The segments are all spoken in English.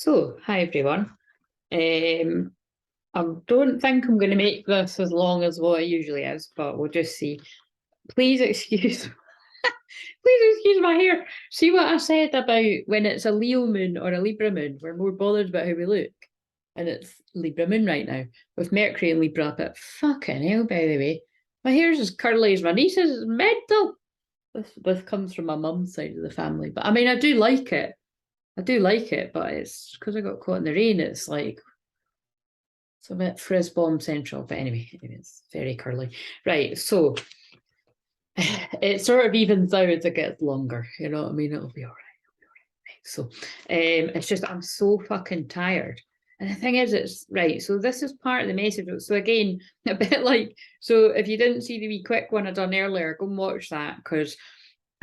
So, hi everyone. I don't think I'm going to make this as long as what it usually is, but we'll just see. Please excuse, please excuse my hair. See what I said about when it's a Leo moon or a Libra moon, we're more bothered about how we look. And it's Libra moon right now, with Mercury and Libra up at fucking hell, by the way. My hair's as curly as my niece's, it's mental. This comes from my mum's side of the family, but I mean, I do like it. I do like it, but it's because I got caught in the rain. It's like it's a bit frizz bomb central. But anyway, it's very curly. Right, so it sort of evens out as it gets longer. You know what I mean? It'll be all right. So it's just I'm so fucking tired. And the thing is, it's right. So this is part of the message. So again, a bit like so. If you didn't see the wee quick one I done earlier, go and watch that because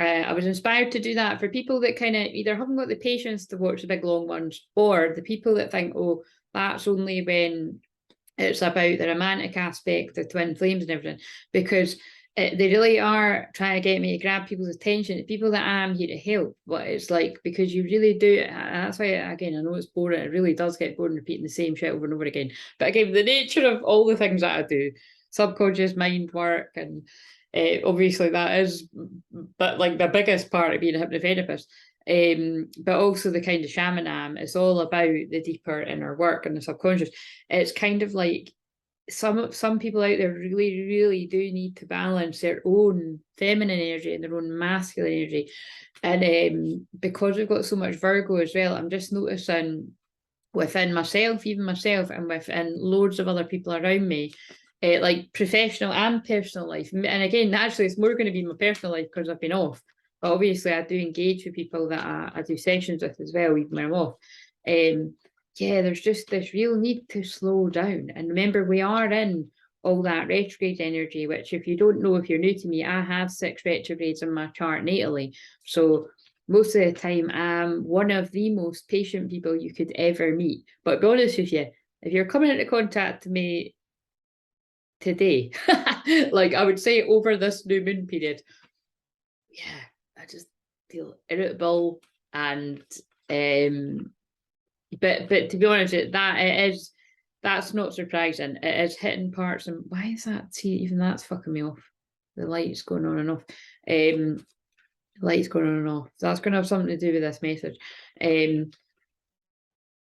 I was inspired to do that for people that kind of either haven't got the patience to watch the big long ones, or the people that think, oh, that's only when it's about the romantic aspect, the twin flames and everything, because they really are trying to get me to grab people's attention, the people that I am here to help. But it's like, because you really do, and that's why, again, I know it's boring, it really does get boring repeating the same shit over and over again. But again, the nature of all the things that I do, subconscious mind work, and obviously that is, but like the biggest part of being a hypnotherapist. But also the kind of shaman I am, it's all about the deeper inner work and the subconscious. It's kind of like some people out there really do need to balance their own feminine energy and their own masculine energy. And because we've got so much Virgo as well, I'm just noticing within myself, even myself, and within loads of other people around me, like professional and personal life. And again, naturally, it's more going to be my personal life because I've been off. But obviously, I do engage with people that I do sessions with as well, even when I'm off. Yeah, there's just this real need to slow down. And remember, we are in all that retrograde energy, which, if you don't know, if you're new to me, I have 6 retrogrades in my chart natally. So most of the time, I'm one of the most patient people you could ever meet. But to be honest with you, if you're coming into contact with me today, like I would say over this new moon period, yeah, I just feel irritable and but to be honest, that's not surprising. It is hitting parts, and why is that? See, even that's fucking me off. The light's going on and off. Lights going on and off. So that's going to have something to do with this message. It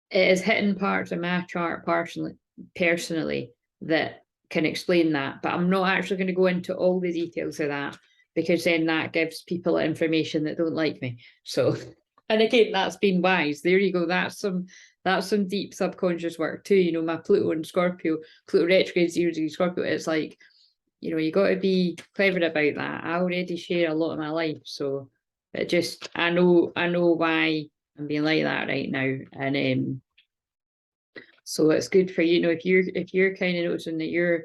is hitting parts of my chart personally that can explain that, but I'm not actually going to go into all the details of that because then that gives people information that don't like me. So, and again, that's been wise. There you go. That's some deep subconscious work too. You know, my Pluto and Scorpio, Pluto retrograde 0 Scorpio. It's like, you know, you got to be clever about that. I already share a lot of my life, so it just I know why I'm being like that right now, and so it's good for you know if you're kind of noticing that you're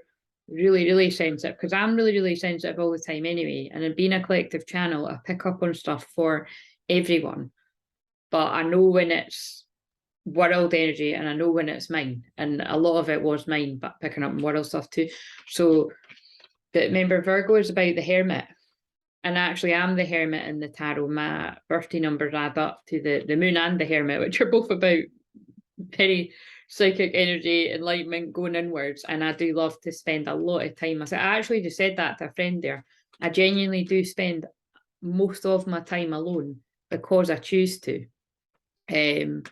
really sensitive, because I'm really sensitive all the time anyway, and in being a collective channel, I pick up on stuff for everyone, but I know when it's world energy and I know when it's mine, and a lot of it was mine, but picking up world stuff too. So, but remember, Virgo is about the hermit. And actually, I'm the hermit in the tarot. My birthday numbers add up to the moon and the hermit, which are both about very psychic energy, enlightenment, going inwards. And I do love to spend a lot of time. I actually just said that to a friend there. I genuinely do spend most of my time alone because I choose to. And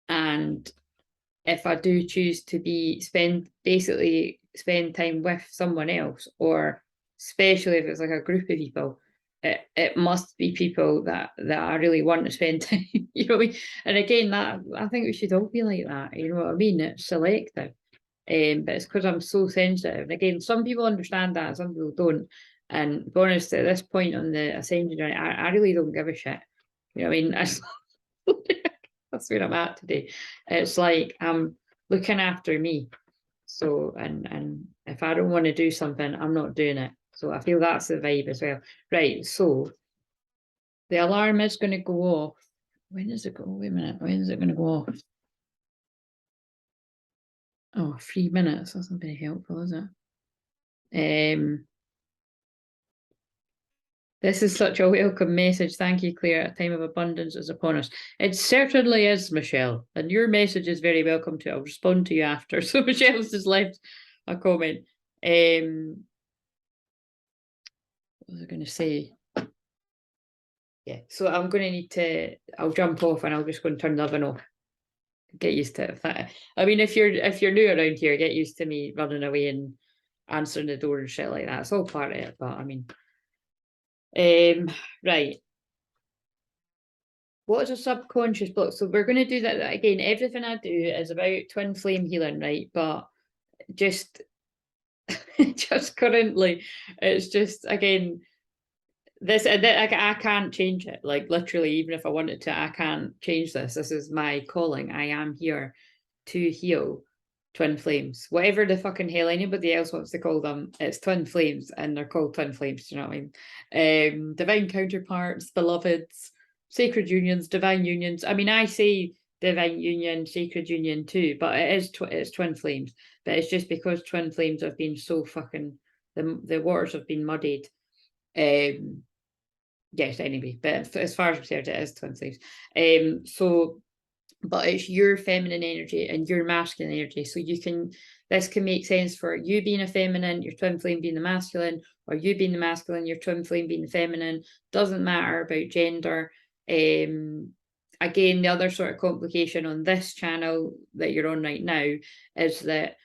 if I do choose to spend time with someone else, or especially if it's like a group of people, it must be people that I really want to spend time. You know what I mean? And again, that I think we should all be like that. You know what I mean? It's selective. But it's because I'm so sensitive. And again, some people understand that, some people don't. And to be honest, at this point on the Ascension journey, I really don't give a shit. You know what I mean? That's where I'm at today. It's like I'm looking after me. So and if I don't want to do something, I'm not doing it. So I feel that's the vibe as well. Right. So the alarm is going to go off. When is it go? Wait a minute. When is it going to go off? Oh, 3 minutes. That's not very helpful, is it? This is such a welcome message. Thank you, Claire. A time of abundance is upon us. It certainly is, Michelle. And your message is very welcome too. I'll respond to you after. So Michelle's just left a comment. What was I going to say? Yeah, so I'm going to need to, I'll jump off and I'll just go and turn the oven off. Get used to it. I mean, if you're new around here, get used to me running away and answering the door and shit like that. It's all part of it, but I mean, right. What is a subconscious block? So we're going to do that again. Everything I do is about twin flame healing, right? But just just currently, it's just again this I can't change it. Like literally, even if I wanted to, I can't change this. This is my calling. I am here to heal twin flames, whatever the fucking hell anybody else wants to call them. It's twin flames, and they're called twin flames. Do you know what I mean? Divine counterparts, beloveds, sacred unions, divine unions. I mean, I say divine union, sacred union too, but it's twin flames. But it's just because twin flames have been so fucking the waters have been muddied. Yes, anyway, but as far as I'm concerned, it is twin flames. So but it's your feminine energy and your masculine energy. So this can make sense for you being a feminine, your twin flame being the masculine, or you being the masculine, your twin flame being the feminine. Doesn't matter about gender. Again, the other sort of complication on this channel that you're on right now is that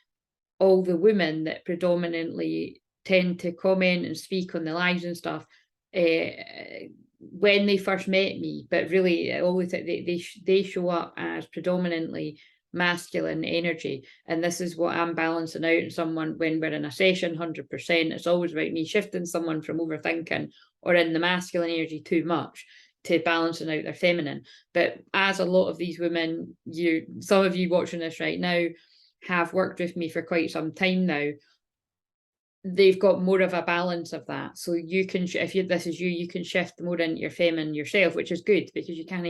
all the women that predominantly tend to comment and speak on the lives and stuff, when they first met me, but really always they show up as predominantly masculine energy, and this is what I'm balancing out in someone when we're in a session. 100%, it's always about me shifting someone from overthinking or in the masculine energy too much to balancing out their feminine. But as a lot of these women, some of you watching this right now have worked with me for quite some time now, they've got more of a balance of that. So you can, if this is you, you can shift more into your feminine yourself, which is good because you can't,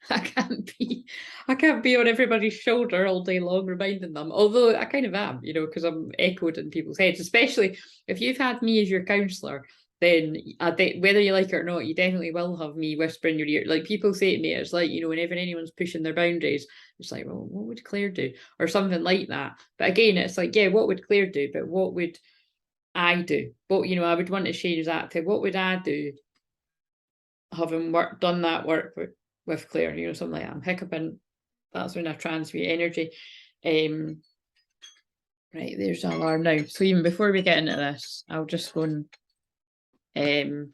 I can't be on everybody's shoulder all day long reminding them. Although I kind of am, because I'm echoed in people's heads, especially if you've had me as your counsellor. Then whether you like it or not, you definitely will have me whispering in your ear. Like people say to me, it's like, whenever anyone's pushing their boundaries, it's like, well, what would Claire do? Or something like that. But again, it's like, yeah, what would Claire do? But what would I do? But I would want to change that to what would I do, having done that work with Claire, something like that. I'm hiccuping. That's when I transmute energy. Right, there's an alarm now. So even before we get into this, I'll just go and I'm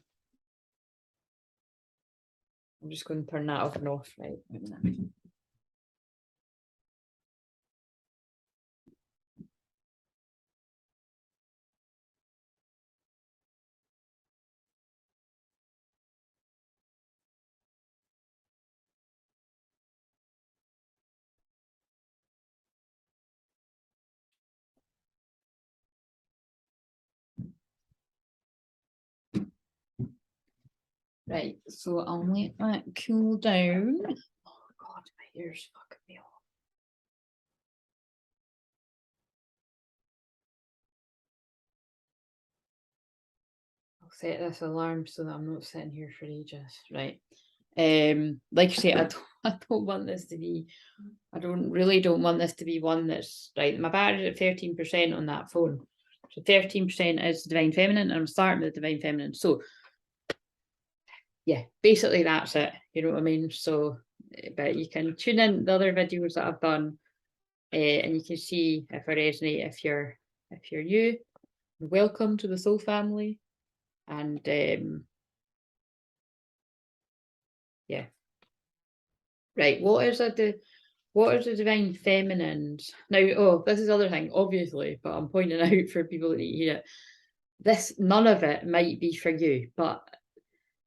just going to turn that off and off. Right. Right, so I'll let that cool down. Oh God, my ears fucking me off. I'll set this alarm so that I'm not sitting here for ages. Right. Like I say, I don't want this to be. I don't want this to be one that's right. My battery's at 13% on that phone. So 13% is divine feminine, and I'm starting with divine feminine. So yeah, basically that's it. You know what I mean? So, but you can tune in the other videos that I've done, and you can see if I resonate. If you're new, welcome to the soul family, and yeah. Right, what is the divine feminines? Now, this is the other thing, obviously, but I'm pointing out for people that need to hear it. None of it might be for you, but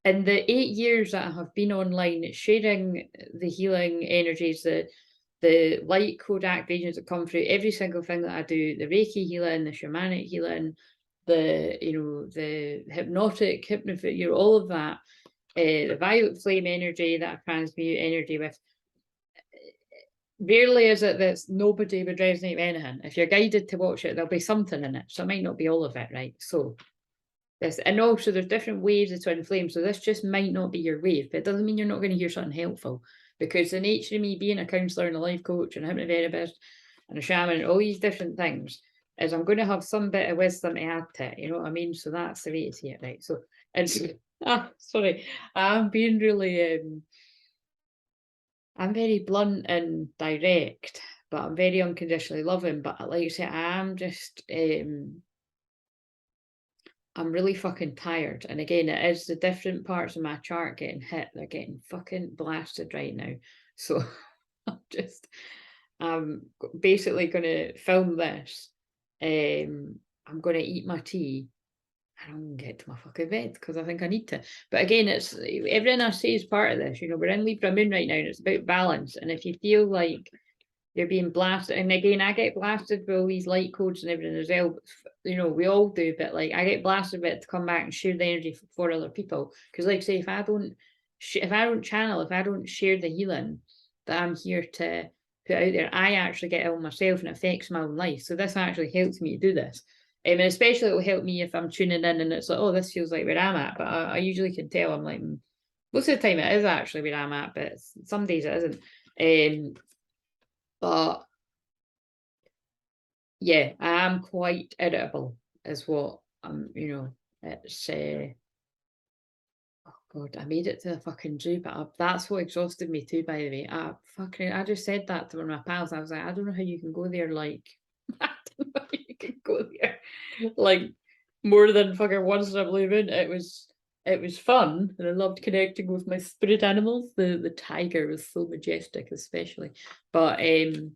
in the 8 years that I have been online sharing the healing energies, the light code activations that come through every single thing that I do, the Reiki healing, the shamanic healing, the hypnotic, all of that, the violet flame energy that I transmute energy with. Rarely is it that nobody would resonate with anything. If you're guided to watch it, there'll be something in it. So it might not be all of it, right? So this. And also there's different waves of twin flame. So this just might not be your wave, but it doesn't mean you're not going to hear something helpful. Because the nature of me being a counsellor and a life coach and a hypnotherapist and a shaman and all these different things is I'm going to have some bit of wisdom to add to it, you know what I mean? So that's the way to see it, right? So it's sorry, I'm being really I'm very blunt and direct, but I'm very unconditionally loving. But like I say, I'm just I'm really fucking tired. And again, it is the different parts of my chart getting hit. They're getting fucking blasted right now. So I'm basically gonna film this. I'm gonna eat my tea and I'm gonna get to my fucking bed because I think I need to. But again, it's everything I say is part of this. You know, we're in Libra Moon right now and it's about balance. And if you feel like you're being blasted, and again, I get blasted with all these light codes and everything as well. You know, we all do, but like I get blasted with it to come back and share the energy for other people. Because, like, say, if I don't channel, if I don't share the healing that I'm here to put out there, I actually get ill myself and it affects my own life. So this actually helps me to do this. And especially it will help me if I'm tuning in and it's like, oh, this feels like where I'm at. But I usually can tell. I'm like, most of the time it is actually where I'm at, but some days it isn't. But yeah, I am quite irritable, is what you know, it's oh god, I made it to the fucking zoo, but that's what exhausted me too, by the way. I just said that to one of my pals. I was like, I don't know how you can go there, like, I don't know how you can go there, like, more than fucking once in a blue moon. It was fun, and I loved connecting with my spirit animals. The tiger was so majestic, especially, but I was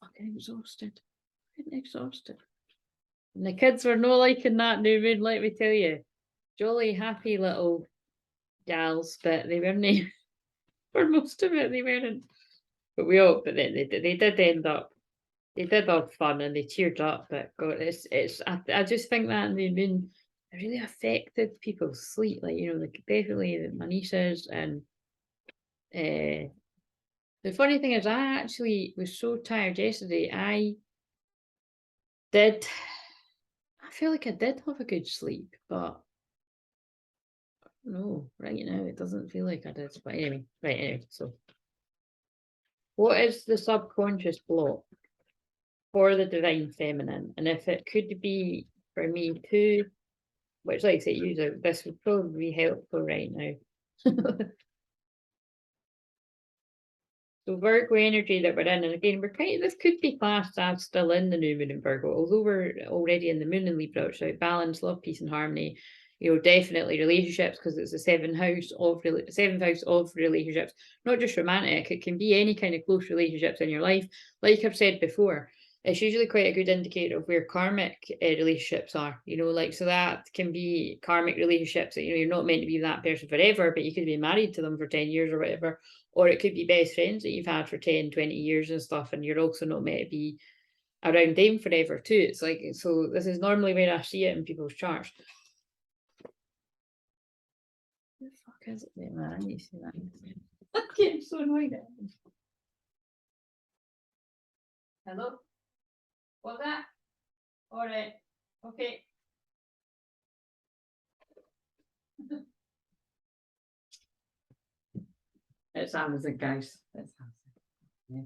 fucking exhausted. Exhausted. And the kids were no liking that new moon, let me tell you. Jolly, happy little gals, but they weren't, for most of it, they weren't. But they did end up, they did have fun and they cheered up, but God, I just think that new moon it really affected people's sleep. Like, you know, like definitely my nieces and the funny thing is I actually was so tired yesterday, I feel like I did have a good sleep, but no, right now it doesn't feel like I did. But anyway, so what is the subconscious block for the divine feminine? And if it could be for me too, which like I say, this would probably be helpful right now. So Virgo energy that we're in, and again, this could be classed as still in the new moon in Virgo, although we're already in the moon in Libra, which is about balance, love, peace, and harmony. You know, definitely relationships, because it's the seventh house of relationships, not just romantic. It can be any kind of close relationships in your life. Like I've said before, it's usually quite a good indicator of where karmic relationships are. You know, like, so that can be karmic relationships that, you know, you're not meant to be with that person forever, but you could be married to them for 10 years or whatever. Or it could be best friends that you've had for 10, 20 years and stuff, and you're also not meant to be around them forever too. It's like, so this is normally where I see it in people's charts. Who the fuck is it there, man? I need to see that. I'm getting so annoyed at it. Hello? What's that? Alright. Okay. It's Amazon, guys. It's Amazon. Yeah.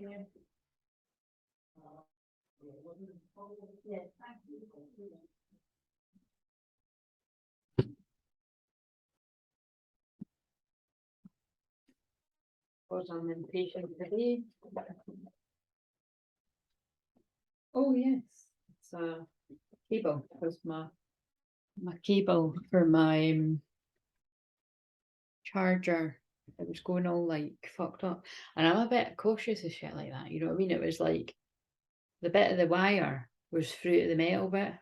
Yeah. Yeah, thank you. Because I'm impatient today. Oh yes, it's a cable. Because my cable for my charger. It was going all like fucked up, and I'm a bit cautious of shit like that. You know what I mean? It was like the bit of the wire was through to the metal bit.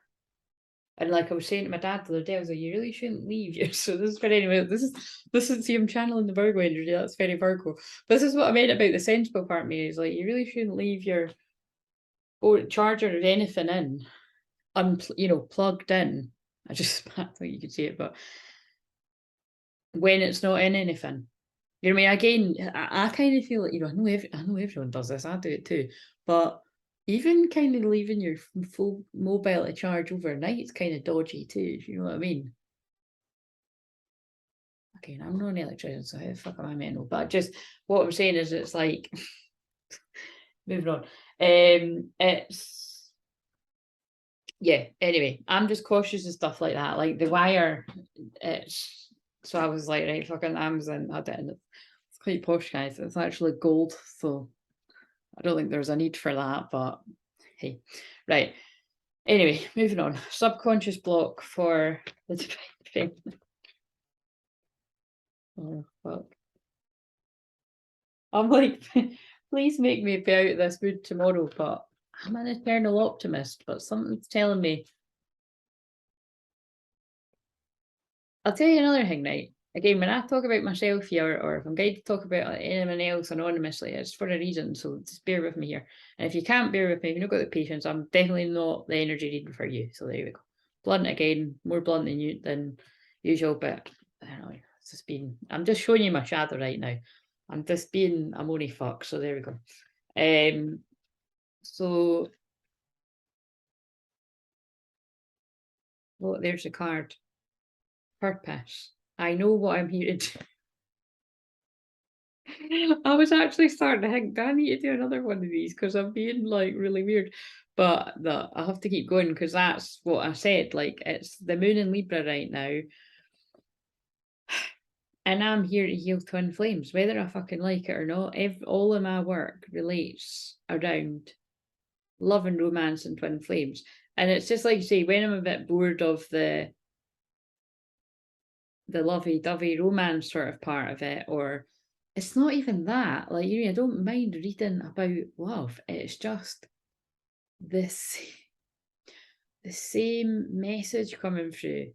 And like I was saying to my dad the other day, I was like, you really shouldn't leave your so this is very anyway, this is see I'm channeling the Virgo energy, that's very Virgo. This is what I meant about the sensible part of me, is like you really shouldn't leave your charger or anything in plugged in. I just I thought you could see it, but when it's not in anything. You know what I mean? Again, I kind of feel like, I know everyone does this, I do it too. But even kind of leaving your full mobile to charge overnight is kind of dodgy too, you know what I mean? Okay, I'm not an electrician, so how the fuck am I mental? But just what I'm saying is it's like moving on. It's yeah, anyway, I'm just cautious of stuff like that. Like the wire, it's so I was like, right, fucking Amazon had it, and it's quite posh, guys. It's actually gold, so I don't think there's a need for that, but hey. Right. Anyway, moving on. Subconscious block for the divine feminine. Oh fuck. I'm like, please make me be out of this mood tomorrow, but I'm an eternal optimist, but something's telling me. I'll tell you another thing, right? Again, when I talk about myself here, or if I'm going to talk about anyone else anonymously, it's for a reason. So just bear with me here. And if you can't bear with me, if you've not got the patience, I'm definitely not the energy reading for you. So there we go. Blunt again, more blunt than usual, but I don't know. It's just been. I'm just showing you my shadow right now. I'm just being a moany fuck. So there we go. So oh, there's the card. Purpose. I know what I'm here to do. I was actually starting to think, do I need to do another one of these? Because I'm being like really weird. But no, I have to keep going because that's what I said. Like it's the moon in Libra right now. And I'm here to heal twin flames, whether I fucking like it or not. All of my work relates around love and romance and twin flames. And it's just like you say, when I'm a bit bored of the lovey-dovey romance sort of part of it, or it's not even that. Like, I don't mind reading about love. It's just this the same message coming through.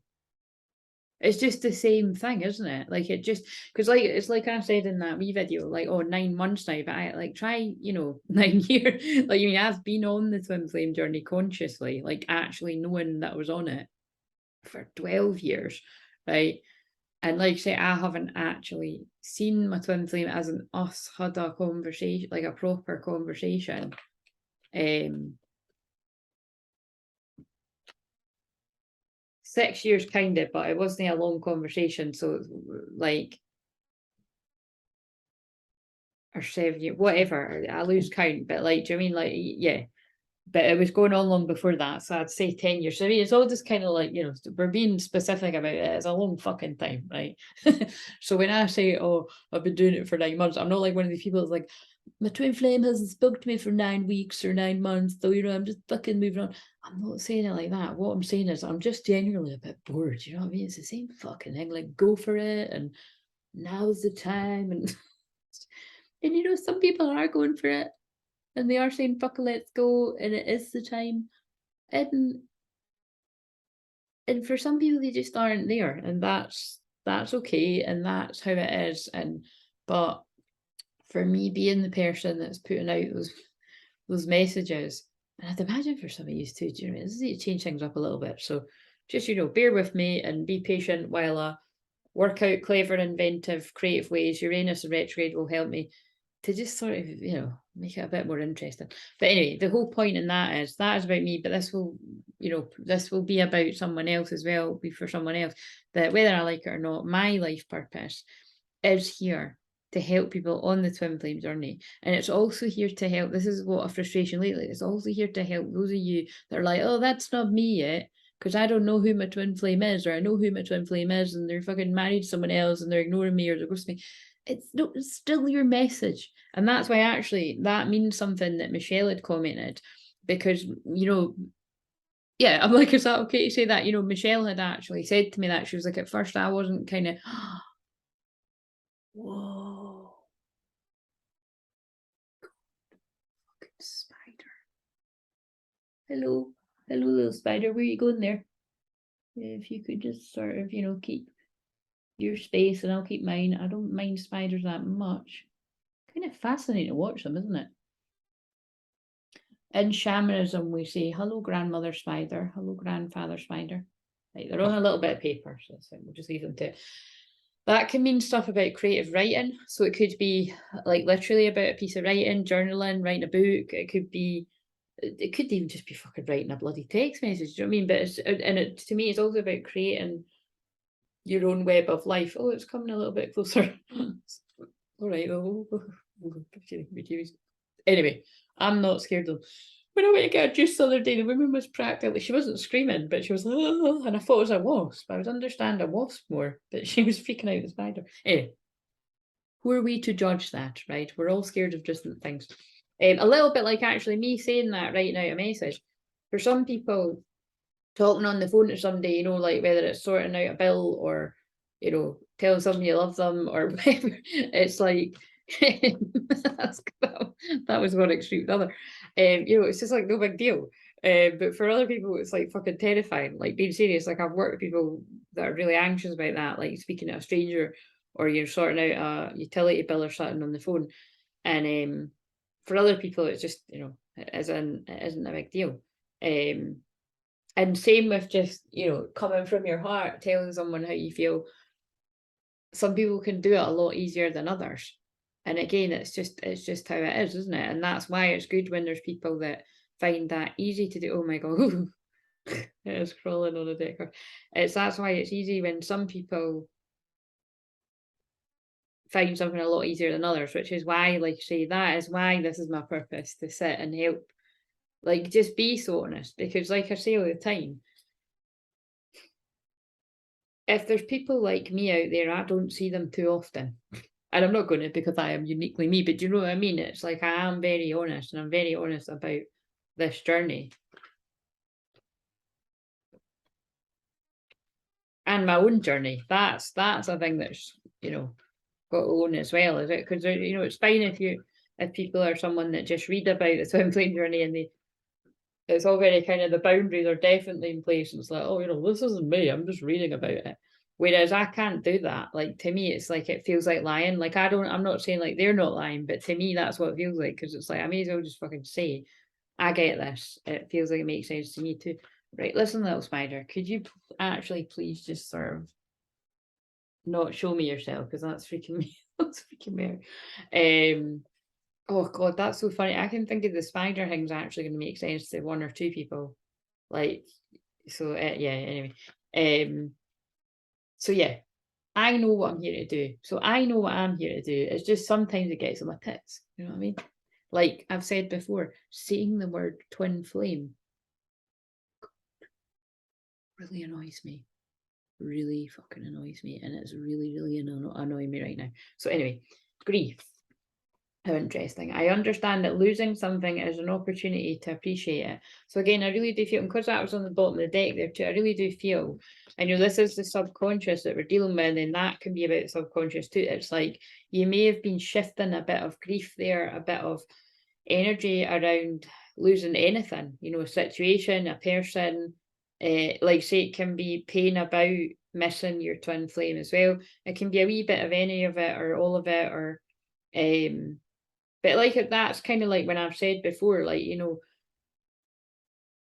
It's just the same thing, isn't it? Like it just because like it's like I said in that wee video, like, oh, 9 months now, but I like try, 9 years. Like I've been on the twin flame journey consciously, like actually knowing that I was on it for 12 years, right? And like I say, I haven't actually seen my twin flame as an us had a conversation, like a proper conversation. 6 years kind of, but it wasn't a long conversation. So like, or 7 years, whatever. I lose count, but like, do you mean like, yeah? But it was going on long before that, so I'd say 10 years. So I mean, it's all just kind of like we're being specific about it. It's a long fucking time, right? So when I say, oh, I've been doing it for 9 months, I'm not like one of these people that's like, my twin flame hasn't spoke to me for 9 weeks or 9 months, so I'm just fucking moving on. I'm not saying it like that. What I'm saying is I'm just genuinely a bit bored. You know what I mean? It's the same fucking thing. Like, go for it, and now's the time, and and some people are going for it, and they are saying fuck it, let's go, and it is the time, and for some people they just aren't there, and that's okay, and that's how it is. And but for me, being the person that's putting out those messages, and I'd imagine for some of you too, do you know what I mean? This is to change things up a little bit. So just bear with me and be patient while I work out clever, inventive, creative ways. Uranus and retrograde will help me to just sort of, make it a bit more interesting. But anyway, the whole point in that is about me, but this will be about someone else as well, be for someone else, that whether I like it or not, my life purpose is here to help people on the twin flame journey. And it's also here to help, this is what a frustration lately, it's also here to help those of you that are like, oh, that's not me yet, because I don't know who my twin flame is, or I know who my twin flame is, and they're fucking married to someone else, and they're ignoring me, or they're ghosting me. It's still your message. And that's why actually that means something that Michelle had commented, because Yeah, I'm like, is that okay to say that? You know, Michelle had actually said to me that. She was like, at first I wasn't kind of, whoa, fucking spider. Hello, hello, little spider. Where are you going there? If you could just sort of, you know, keep your space and I'll keep mine. I don't mind spiders that much. Kind of fascinating to watch them, isn't it? In shamanism, we say, hello, grandmother spider, hello, grandfather spider. Like, they're on a little bit of paper, so we'll just leave them to it. That can mean stuff about creative writing. So it could be like literally about a piece of writing, journaling, writing a book. It could even just be fucking writing a bloody text message. Do you know what I mean? But to me, it's also about creating your own web of life. Oh, it's coming a little bit closer. All right. Anyway, I'm not scared of them. When I went to get a juice the other day, the woman was practically, she wasn't screaming, but she was, oh, and I thought it was a wasp. I would understand a wasp more, but she was freaking out the spider. Anyway, who are we to judge that, right? We're all scared of different things. A little bit like actually me saying that, writing out a message. For some people, talking on the phone to somebody, you know, like whether it's sorting out a bill or, you know, telling someone you love them or whatever, it's like, that was one extreme to the other. You know, it's just like no big deal. But for other people, it's like fucking terrifying. Like being serious, like I've worked with people that are really anxious about that, like speaking to a stranger or you're sorting out a utility bill or something on the phone. And for other people, it's just, you know, it isn't a big deal. And same with just, you know, coming from your heart, telling someone how you feel. Some people can do it a lot easier than others. And again, it's just how it is, isn't it? And that's why it's good when there's people that find that easy to do. Oh my god, it is crawling on a deck. That's why it's easy when some people find something a lot easier than others, which is why, like I say, that is why this is my purpose, to sit and help. Like, just be so honest, because like I say all the time, if there's people like me out there, I don't see them too often. And I'm not going to, because I am uniquely me, but do you know what I mean? It's like I am very honest, and I'm very honest about this journey and my own journey. That's a thing that's, you know, got to own as well, is it? Because, you know, it's fine if people are someone that just read about the twin flame journey and it's all very kind of, the boundaries are definitely in place. And it's like, oh, you know, this isn't me. I'm just reading about it. Whereas I can't do that. Like, to me, it's like, it feels like lying. Like, I'm not saying like they're not lying, but to me, that's what it feels like. Because it's like, I may as well just fucking say, I get this. It feels like it makes sense to me too. Right, listen, little spider, could you actually please just sort of not show me yourself? Because that's freaking me, that's freaking me out. Oh god, that's so funny. I can think of the spider thing's actually going to make sense to one or two people. Like, so yeah, anyway. So yeah, I know what I'm here to do. So I know what I'm here to do. It's just sometimes it gets on my tits. You know what I mean? Like I've said before, saying the word twin flame really annoys me. Really fucking annoys me. And it's really, really annoying me right now. So anyway, grief. How interesting. I understand that losing something is an opportunity to appreciate it. So again, I really do feel, and because that was on the bottom of the deck there too, I really do feel, I know this is the subconscious that we're dealing with, and that can be about the subconscious too. It's like you may have been shifting a bit of grief there, a bit of energy around losing anything, you know, a situation, a person, like say it can be pain about missing your twin flame as well. It can be a wee bit of any of it or all of it, or but like that's kind of like when I've said before, like, you know,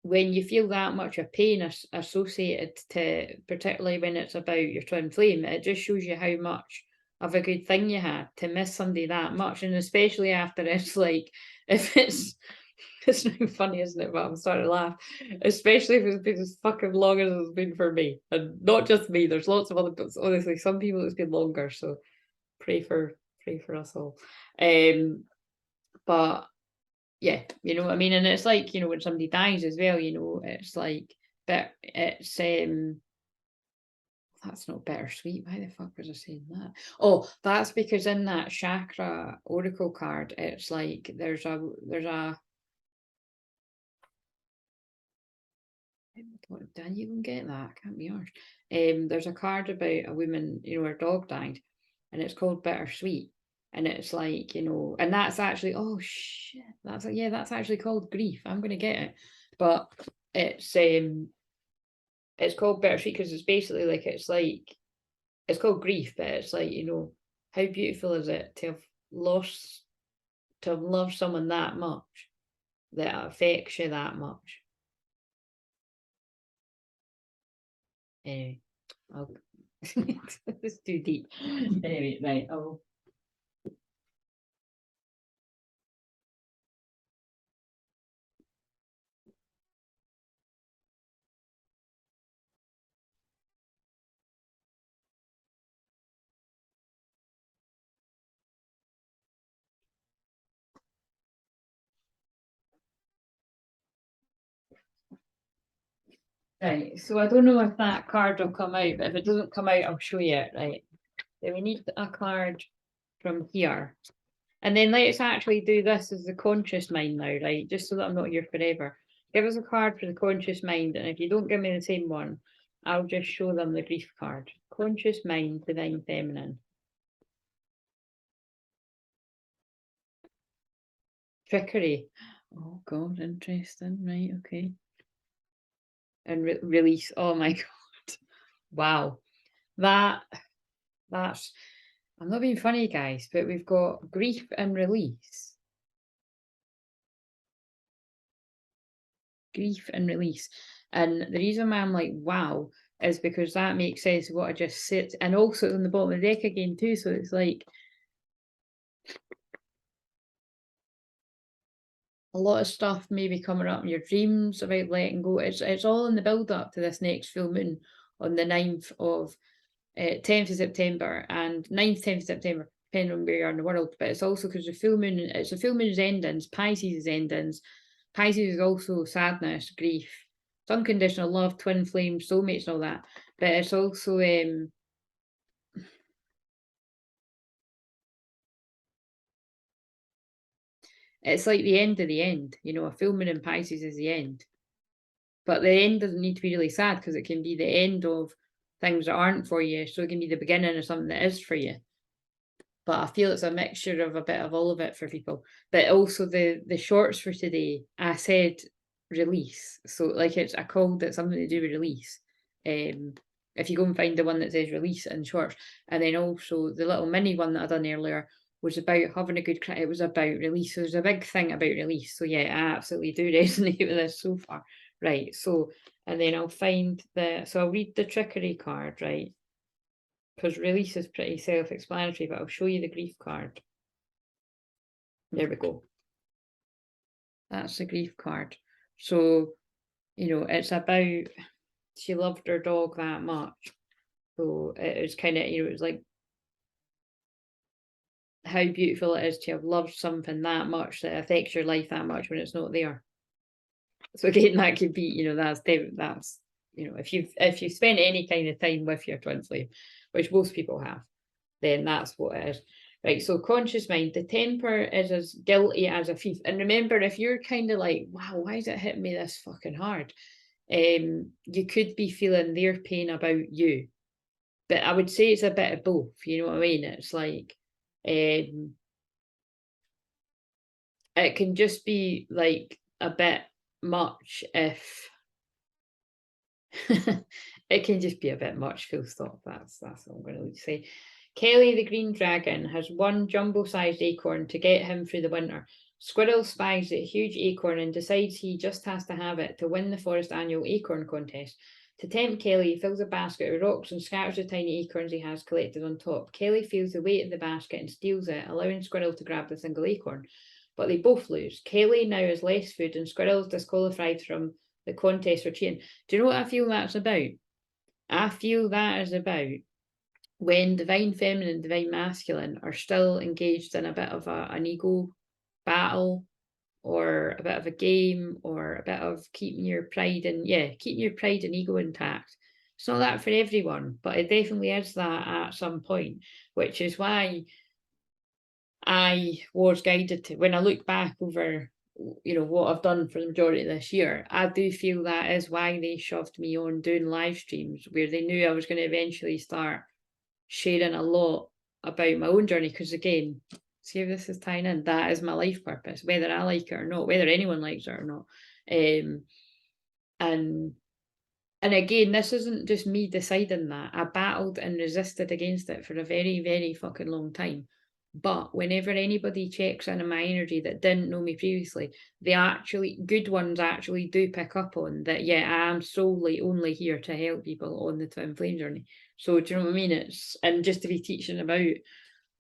when you feel that much of pain associated to, particularly when it's about your twin flame, it just shows you how much of a good thing you had to miss somebody that much. And especially after it's like, if it's not funny, isn't it? But I'm starting to laugh, especially if it's been as fucking long as it's been for me. And not just me, there's lots of other, but honestly, some people it's been longer. So pray for us all. But yeah, you know what I mean? And it's like, you know, when somebody dies as well, you know, it's like, but it's that's not bittersweet. Why the fuck was I saying that? Oh, that's because in that chakra oracle card, it's like there's a Dan, you can get that. Can't be yours. There's a card about a woman, you know, her dog died, and it's called Bittersweet. And it's like, you know, and that's actually, oh shit, that's like, yeah, that's actually called grief. I'm gonna get it, but it's called Bittersweet because it's basically like it's called grief, but it's like, you know, how beautiful is it to have loved someone that much, that affects you that much. Anyway, it's too deep. Anyway, right. Oh. Right, so I don't know if that card will come out, but if it doesn't come out, I'll show you it, right? Then we need a card from here. And then let's actually do this as the conscious mind now, right? Just so that I'm not here forever. Give us a card for the conscious mind, and if you don't give me the same one, I'll just show them the grief card. Conscious mind, divine feminine. Trickery. Oh God, interesting. Right, okay. And release. Oh my God. Wow. That's, I'm not being funny, guys, but we've got grief and release. Grief and release. And the reason why I'm like, wow, is because that makes sense of what I just said. And also on the bottom of the deck again too. So it's like a lot of stuff maybe coming up in your dreams about letting go. It's all in the build up to this next full moon on the 9th of 10th of September and 9th, 10th of September, depending on where you are in the world. But it's also because the full moon, it's a full moon's endings, Pisces is endings. Pisces is also sadness, grief, it's unconditional love, twin flames, soulmates, and all that. But it's also it's like the end of the end. You know, a full moon in Pisces is the end. But the end doesn't need to be really sad because it can be the end of things that aren't for you. So it can be the beginning of something that is for you. But I feel it's a mixture of a bit of all of it for people. But also the shorts for today, I said release. So like I called it something to do with release. If you go and find the one that says release in shorts, and then also the little mini one that I done earlier was about having a good it was about release. So there's a big thing about release. So yeah, I absolutely do resonate with this so far. Right. So and then I'll find so I'll read the trickery card, right? Because release is pretty self-explanatory, but I'll show you the grief card. There we go. That's the grief card. So, you know, it's about she loved her dog that much. So it was kind of, you know, it was like how beautiful it is to have loved something that much that affects your life that much when it's not there. So again, that could be, you know, that's you know, if you've spent any kind of time with your twin flame, which most people have, then that's what it is. Right, so conscious mind, the temper is as guilty as a thief. And remember, if you're kind of like, wow, why is it hitting me this fucking hard? You could be feeling their pain about you. But I would say it's a bit of both, you know what I mean? It's like, it can just be like a bit much if it can just be a bit much, full stop. That's all I'm going to say. Kelly the green dragon has one jumbo-sized acorn to get him through the winter. Squirrel spies a huge acorn and decides he just has to have it to win the forest annual acorn contest. To tempt Kelly, he fills a basket with rocks and scatters the tiny acorns he has collected on top. Kelly feels the weight of the basket and steals it, allowing Squirrel to grab the single acorn. But they both lose. Kelly now has less food and Squirrel is disqualified from the contest for cheating. Do you know what I feel that's about? I feel that is about when divine feminine and divine masculine are still engaged in a bit of an ego battle or a bit of a game or a bit of keeping your pride and ego intact. It's not that for everyone, but it definitely is that at some point, which is why I was guided to, when I look back over you know, what I've done for the majority of this year, I do feel that is why they shoved me on doing live streams, where they knew I was going to eventually start sharing a lot about my own journey. Because again, see if this is tying in, that is my life purpose, whether I like it or not, whether anyone likes it or not. And again, this isn't just me deciding that. I battled and resisted against it for a very, very fucking long time. But whenever anybody checks in on my energy that didn't know me previously, they actually, good ones actually do pick up on that, yeah, I am solely only here to help people on the twin flame journey. So do you know what I mean? It's, and just to be teaching about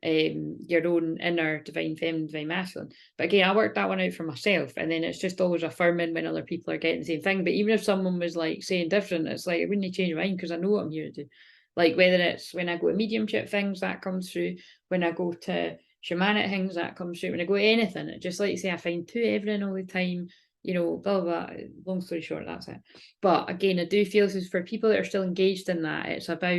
your own inner divine feminine, divine masculine. But again, I worked that one out for myself, and then it's just always affirming when other people are getting the same thing. But even if someone was like saying different, it's like I wouldn't change my mind because I know what I'm here to do. Like whether it's when I go to mediumship things, that comes through, when I go to shamanic things, that comes through, when I go to anything, it just like say I find to everything all the time, you know, blah, blah, blah. Long story short, that's it. But again, I do feel this is for people that are still engaged in that, it's about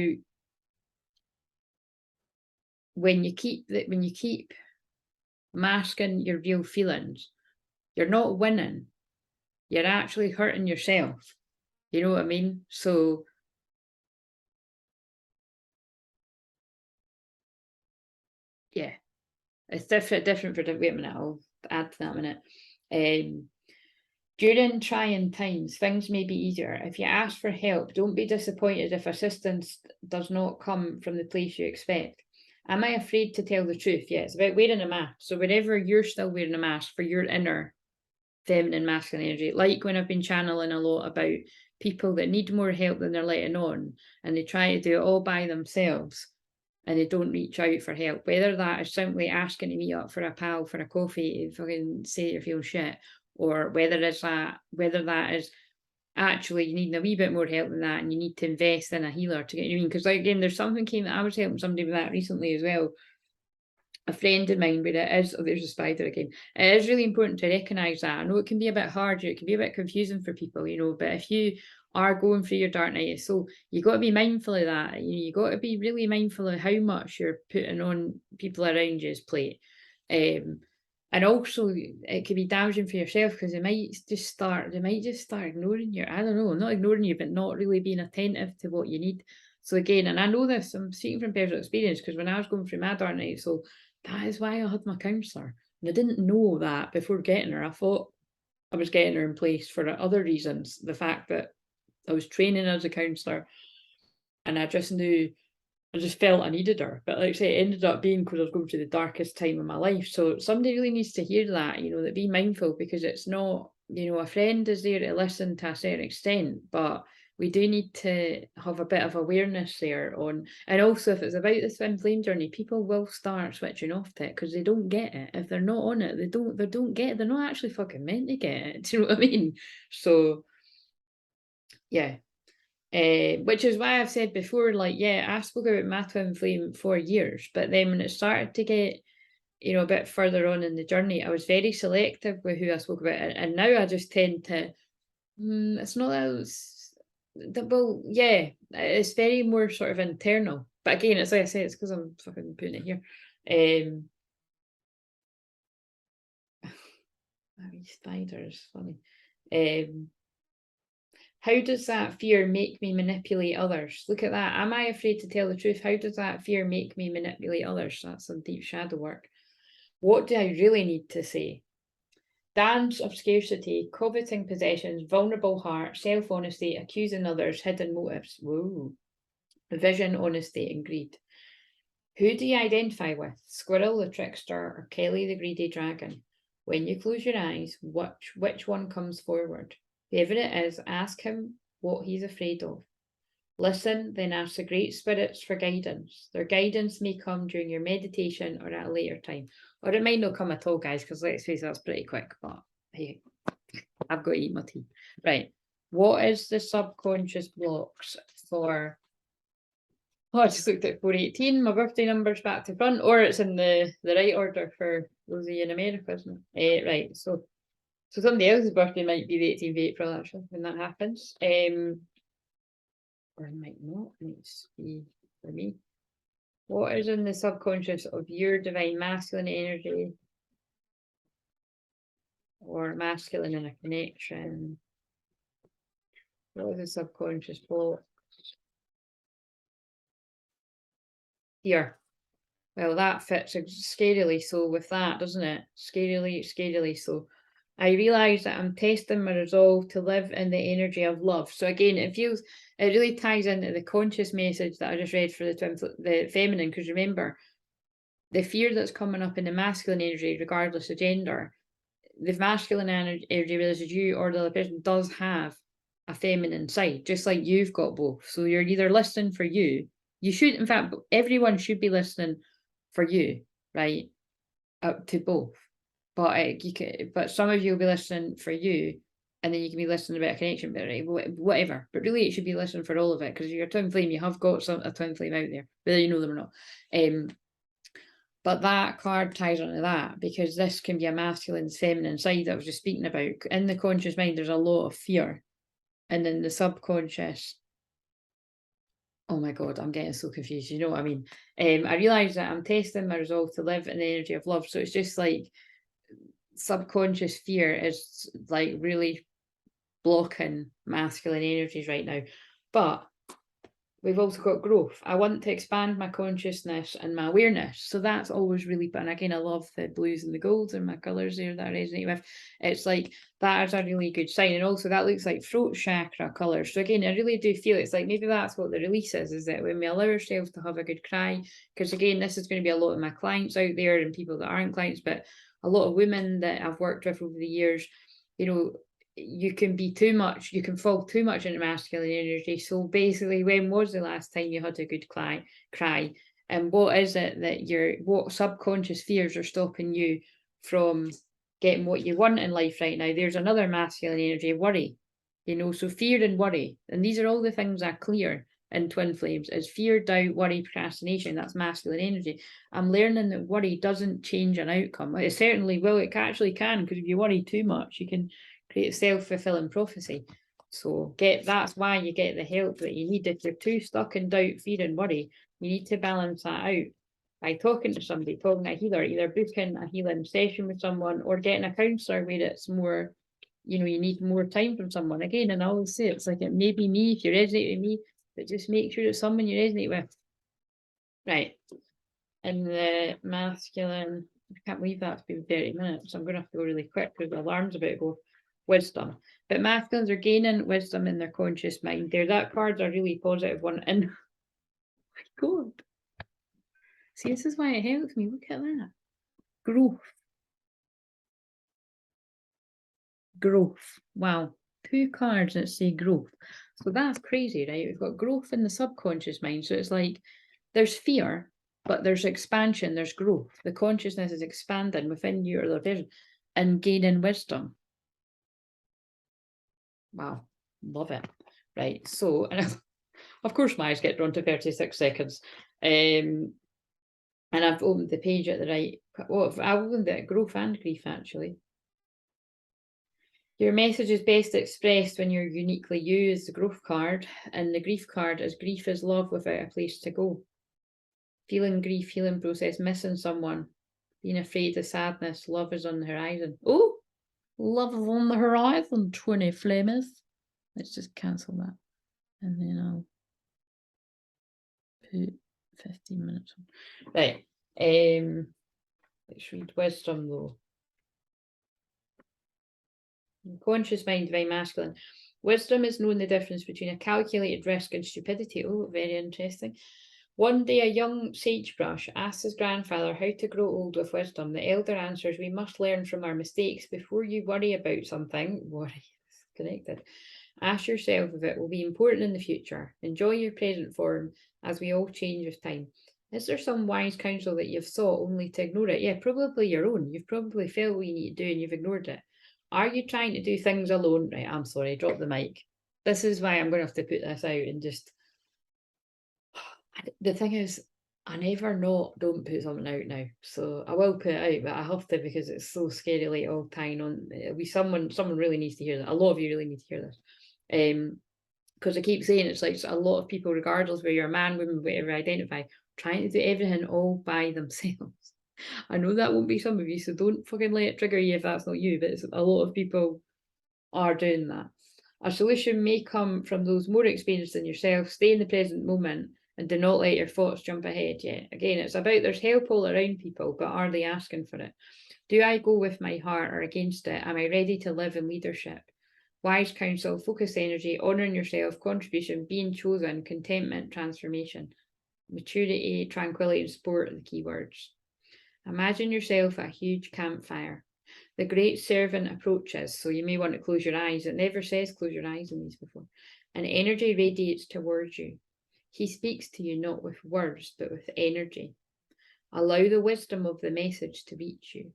when you keep masking your real feelings, you're not winning, you're actually hurting yourself. You know what I mean? So yeah, it's different for wait a minute, I'll add to that in a minute. During trying times, things may be easier. If you ask for help, don't be disappointed if assistance does not come from the place you expect. Am I afraid to tell the truth? Yeah, it's about wearing a mask. So whenever you're still wearing a mask for your inner feminine masculine energy, like when I've been channeling a lot about people that need more help than they're letting on, and they try to do it all by themselves and they don't reach out for help, whether that is simply asking to meet up for a pal for a coffee to fucking say you feel shit, or whether that is actually you need a wee bit more help than that and you need to invest in a healer to get you in. Because like, again, there's something came that I was helping somebody with that recently as well, a friend of mine, but it is, oh, there's a spider again. It is really important to recognise that. I know it can be a bit hard, it can be a bit confusing for people, you know, but if you are going through your dark night of soul, you got to be mindful of that. You got to be really mindful of how much you're putting on people around you's plate. And also it could be damaging for yourself because they might just start ignoring you. I don't know, not ignoring you, but not really being attentive to what you need. So again, and I know this, I'm speaking from personal experience, because when I was going through my dark night of soul, that is why I had my counsellor. And I didn't know that before getting her. I thought I was getting her in place for other reasons. The fact that I was training as a counsellor and I just felt I needed her. But like I say, it ended up being because I was going through the darkest time of my life. So somebody really needs to hear that, you know, that be mindful, because it's not, you know, a friend is there to listen to a certain extent, but we do need to have a bit of awareness there on, and also if it's about the twin flame journey, people will start switching off to it because they don't get it. If they're not on it, they don't get it. They're not actually fucking meant to get it. Do you know what I mean? So yeah. Which is why I've said before, like, yeah, I spoke about my twin flame for years, but then when it started to get, you know, a bit further on in the journey, I was very selective with who I spoke about, and now I just tend to, it's not that, well, yeah, it's very more sort of internal. But again, it's like I say, it's because I'm fucking putting it here. These spiders, funny. How does that fear make me manipulate others? Look at that. Am I afraid to tell the truth? How does that fear make me manipulate others? That's some deep shadow work. What do I really need to say? Dance of scarcity, coveting possessions, vulnerable heart, self-honesty, accusing others, hidden motives. Whoa. Vision, honesty, and greed. Who do you identify with? Squirrel the trickster or Kelly the greedy dragon? When you close your eyes, which one comes forward? Whoever it is, ask him what he's afraid of. Listen, then ask the great spirits for guidance. Their guidance may come during your meditation or at a later time. Or it might not come at all, guys, because let's face it, that's pretty quick, but hey, I've got to eat my tea. Right. What is the subconscious blocks for... Oh, I just looked at 418, my birthday number's back to front, or it's in the right order for those of you in America, isn't it? Right, so somebody else's birthday might be the 18th of April, actually, when that happens. Or it might not, it might be for me. What is in the subconscious of your divine masculine energy or masculine in a connection. What is the subconscious block? Here. Well, that fits scarily so with that, doesn't it? Scarily so. I realise that I'm testing my resolve to live in the energy of love. So again, it really ties into the conscious message that I just read for the feminine, because remember, the fear that's coming up in the masculine energy, regardless of gender, the masculine energy, whether it's you or the other person, does have a feminine side, just like you've got both. So you're either listening for you. You should, in fact, everyone should be listening for you, right? Up to both. But but some of you will be listening for you, and then you can be listening about a connection, but right, whatever. But really, it should be listening for all of it, because you're a twin flame. You have got a twin flame out there, whether you know them or not. But that card ties onto that, because this can be a masculine, feminine side that I was just speaking about. In the conscious mind, there's a lot of fear, and in the subconscious, oh my God, I'm getting so confused. You know what I mean? I realise that I'm testing my resolve to live in the energy of love. So it's just like subconscious fear is like really blocking masculine energies right now. But we've also got growth. I want to expand my consciousness and my awareness. So that's always really fun. Again, I love the blues and the golds and my colours there that I resonate with. It's like, that is a really good sign. And also that looks like throat chakra colours. So again, I really do feel it's like maybe that's what the release is that when we allow ourselves to have a good cry, because again, this is going to be a lot of my clients out there and people that aren't clients, but a lot of women that I've worked with over the years, you know, you can be too much, you can fall too much into masculine energy. So basically, when was the last time you had a good cry? And what is it that what subconscious fears are stopping you from getting what you want in life right now? There's another masculine energy, worry. You know, so fear and worry. And these are all the things that clear in twin flames, is fear, doubt, worry, procrastination. That's masculine energy. I'm learning that worry doesn't change an outcome. It certainly will. It actually can, because if you worry too much, you can create self-fulfilling prophecy. So that's why you get the help that you need. If you're too stuck in doubt, fear, and worry, you need to balance that out by talking to somebody, talking to a healer, either booking a healing session with someone or getting a counsellor where it's more, you know, you need more time from someone. Again, and I always say it's like, it may be me if you resonate with me, but just make sure it's someone you resonate with. Right. And the masculine, I can't believe that's been 30 minutes. I'm going to have to go really quick because the alarm's about to go. Wisdom. But masculines are gaining wisdom in their conscious mind. That card's a really positive one. And oh my God. See, this is why it helps me. Look at that. Growth. Growth. Wow. 2 cards that say growth. So that's crazy, right? We've got growth in the subconscious mind. So it's like there's fear, but there's expansion, there's growth. The consciousness is expanding within you or the vision and gaining wisdom. Wow, love it. Right, so, and of course my eyes get drawn to 36 seconds. And I've opened the page at the right, I opened it, growth and grief actually. Your message is best expressed when you're uniquely you is the growth card, and the grief card is grief is love without a place to go. Feeling grief, healing process, missing someone, being afraid of sadness, love is on the horizon. Oh, love is on the horizon, TWINFLAMES. Let's just cancel that. And then I'll put 15 minutes on. Right. Let's read wisdom though. Conscious mind, divine masculine. Wisdom is knowing the difference between a calculated risk and stupidity. Oh, very interesting. One day a young sagebrush asked his grandfather how to grow old with wisdom. The elder answers, we must learn from our mistakes. Before you worry about something, worry, connected. Ask yourself if it will be important in the future. Enjoy your present form as we all change with time. Is there some wise counsel that you've sought only to ignore it? Yeah, probably your own. You've probably felt what you need to do and you've ignored it. Are you trying to do things alone? Right, I'm sorry, drop the mic. This is why I'm going to have to put this out and just... The thing is, I never don't put something out now. So I will put it out, but I have to because it's so scary like all time on. It'll be someone really needs to hear that. A lot of you really need to hear this. Because I keep saying it's like a lot of people, regardless whether you're a man, woman, whatever identify, trying to do everything all by themselves. I know that won't be some of you, so don't fucking let it trigger you if that's not you, but a lot of people are doing that. A solution may come from those more experienced than yourself. Stay in the present moment and do not let your thoughts jump ahead yet. Again, it's about there's help all around people, but are they asking for it? Do I go with my heart or against it? Am I ready to live in leadership? Wise counsel, focus energy, honouring yourself, contribution, being chosen, contentment, transformation, maturity, tranquility, and sport are the key words. Imagine yourself at a huge campfire. The great servant approaches, so you may want to close your eyes. It never says close your eyes in these before. And energy radiates towards you. He speaks to you not with words, but with energy. Allow the wisdom of the message to reach you.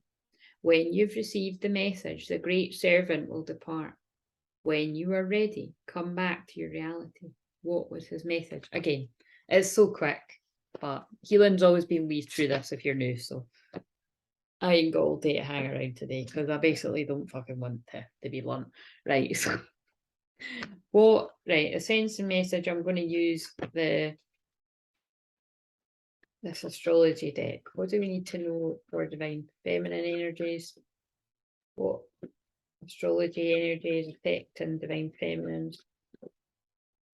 When you've received the message, the great servant will depart. When you are ready, come back to your reality. What was his message? Again, it's so quick, but healing's always been weaved through this if you're new, so I ain't got all day to hang around today because I basically don't fucking want to be blunt. Right, so Ascension message, I'm going to use this astrology deck. What do we need to know for divine feminine energies? What astrology energies affecting divine feminines?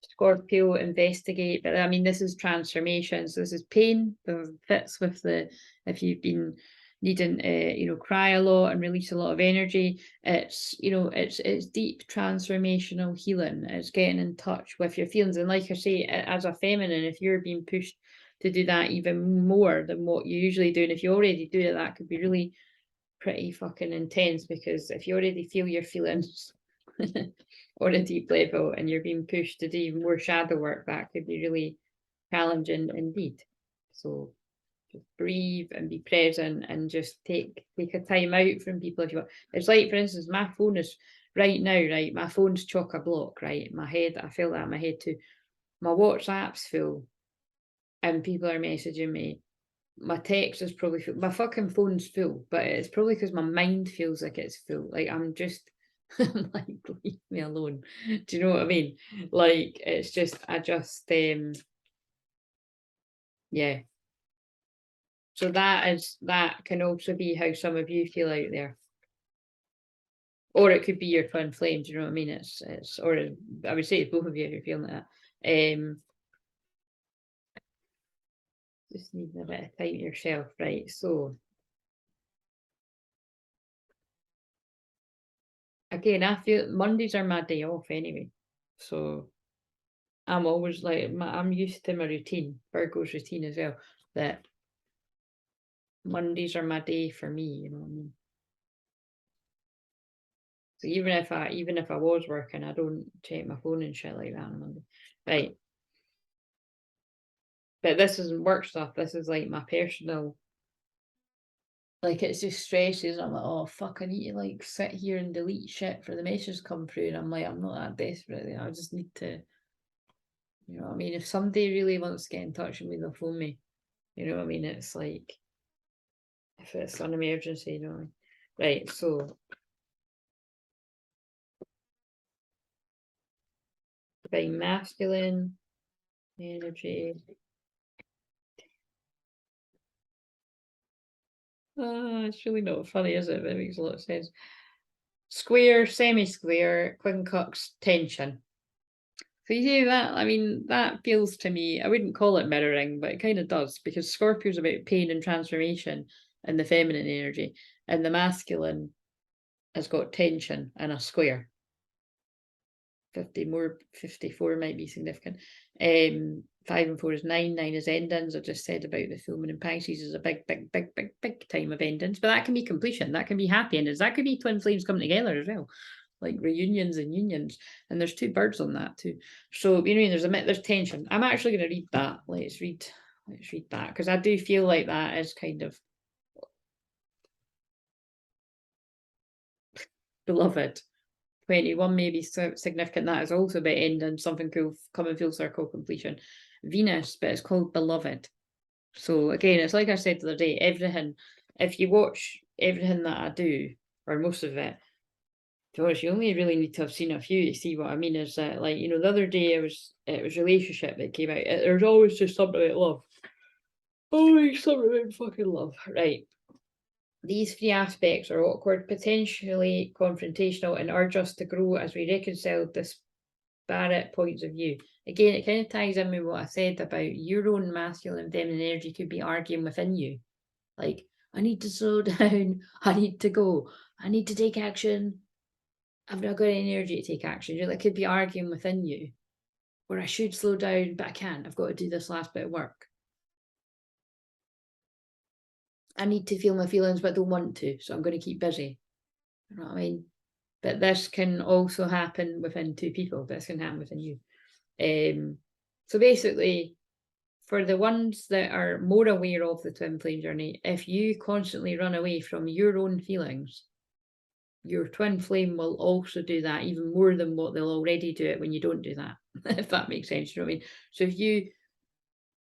Scorpio, investigate, but I mean, this is transformation, so this is pain. This fits with the, if you've been needing to cry a lot and release a lot of energy, it's it's deep transformational healing. It's getting in touch with your feelings, and like I say, as a feminine, if you're being pushed to do that even more than what you usually do, and if you already do it, that could be really pretty fucking intense, because if you already feel your feelings on a deep level and you're being pushed to do even more shadow work, that could be really challenging indeed. So just breathe and be present and just take a time out from people if you want. It's like, for instance, my phone is right now, right? My phone's chock-a-block, right? My head, I feel that in my head too. My WhatsApp's full and people are messaging me. My text is probably full. My fucking phone's full, but it's probably because my mind feels like it's full. Like I'm just like, leave me alone. Do you know what I mean? Like, it's just, yeah. So that can also be how some of you feel out there. Or it could be your twin flame, do you know what I mean? Or I would say it's both of you if you're feeling like that. Just need a bit of time to yourself, right? So again, I feel Mondays are my day off anyway. So I'm always like, I'm used to my routine, Virgo's routine as well, that Mondays are my day for me, you know what I mean? So even if I was working, I don't check my phone and shit like that on Monday. Right. But this isn't work stuff, this is like my personal, like it's just stresses. I'm like, oh fuck, I need to like sit here and delete shit for the messages come through, and I'm like, I'm not that desperate. I just need to, you know what I mean? If somebody really wants to get in touch with me, they'll phone me. You know what I mean? It's like, if it's an emergency, you know what I mean? Right, so divine masculine energy. It's really not funny, is it? But it makes a lot of sense. Square, semi-square, quincunx, tension. So you see that, I mean, that feels to me, I wouldn't call it mirroring, but it kind of does, because Scorpio's about pain and transformation and the feminine energy, and the masculine has got tension and a square. 54 might be significant. 5 and 4 is 9. 9 is endings. I just said about the full moon in Pisces is a big time of endings, but that can be completion. That can be happy endings. That could be twin flames coming together as well, like reunions and unions. And there's 2 birds on that too. So you know, there's tension. I'm actually going to read that. Let's read that, because I do feel like that is kind of beloved. 21 may be significant. That is also about ending something cool, coming full circle, completion. Venus, but it's called beloved. So again, it's like I said the other day, everything, if you watch everything that I do, or most of it, George, you only really need to have seen a few to see what I mean. Is that, like, you know, the other day it was relationship that came out. There's always just something about love. Always something about fucking love. Right. These three aspects are awkward, potentially confrontational, and urge us to grow as we reconcile disparate points of view. Again, it kind of ties in with what I said about your own masculine and feminine energy could be arguing within you. Like, I need to slow down, I need to go, I need to take action. I've not got any energy to take action. It could be arguing within you. Or I should slow down, but I can't. I've got to do this last bit of work. I need to feel my feelings, but don't want to, so I'm going to keep busy. You know what I mean? But this can also happen within two people. This can happen within you. So basically, for the ones that are more aware of the twin flame journey, if you constantly run away from your own feelings, your twin flame will also do that even more than what they'll already do it when you don't do that, if that makes sense. You know what I mean? So if you,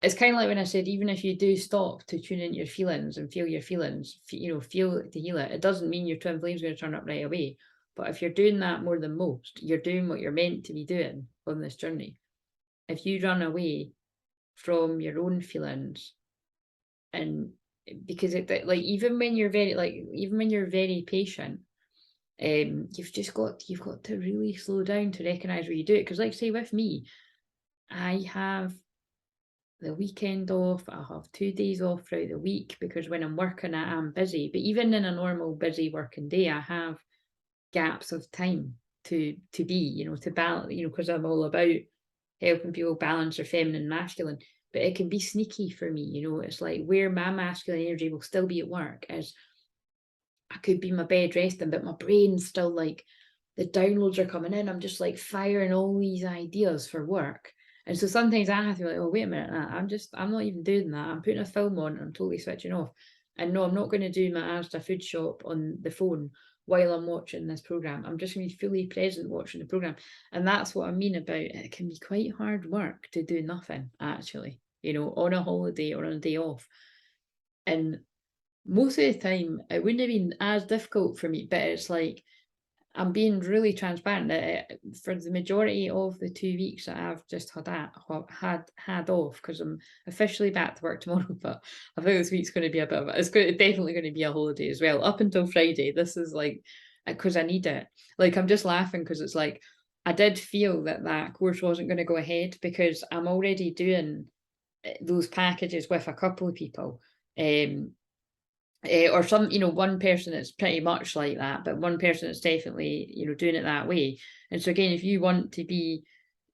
it's kind of like when I said, even if you do stop to tune into your feelings and feel your feelings, you know, feel to heal it, it doesn't mean your twin flame's going to turn up right away. But if you're doing that more than most, you're doing what you're meant to be doing on this journey. If you run away from your own feelings, and because it, like, even when you're very patient, you've got to really slow down to recognize where you do it. Because, like, say with me, I have the weekend off, I have 2 days off throughout the week, because when I'm working I am busy. But even in a normal busy working day, I have gaps of time to be, you know, to balance, you know, because I'm all about helping people balance their feminine and masculine. But it can be sneaky for me, you know. It's like where my masculine energy will still be at work is I could be in my bed resting, but my brain's still like, the downloads are coming in. I'm just like firing all these ideas for work. And so sometimes I have to be like, oh, wait a minute, I'm not even doing that. I'm putting a film on and I'm totally switching off. And no, I'm not going to do my Asda food shop on the phone while I'm watching this program. I'm just going to be fully present watching the program. And that's what I mean about it can be quite hard work to do nothing, actually, you know, on a holiday or on a day off. And most of the time, it wouldn't have been as difficult for me, but it's like, I'm being really transparent that for the majority of the 2 weeks that I've just had off, because I'm officially back to work tomorrow, but I think this week's going to be a bit of it's definitely going to be a holiday as well. Up until Friday, this is like, because I need it. Like, I'm just laughing because it's like, I did feel that course wasn't going to go ahead because I'm already doing those packages with a couple of people. Or some, you know, one person that's pretty much like that, but one person that's definitely, you know, doing it that way. And so again, if you want to be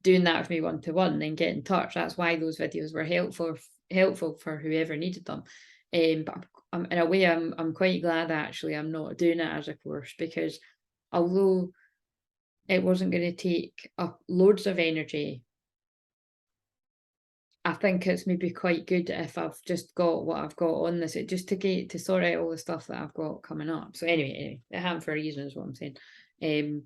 doing that with me one-to-one, then get in touch. That's why those videos were helpful for whoever needed them. But in a way, I'm quite glad actually I'm not doing it as a course, because although it wasn't going to take up loads of energy, I think it's maybe quite good if I've just got what I've got on this, just to get to sort out all the stuff that I've got coming up. So anyway, it happened for a reason is what I'm saying. And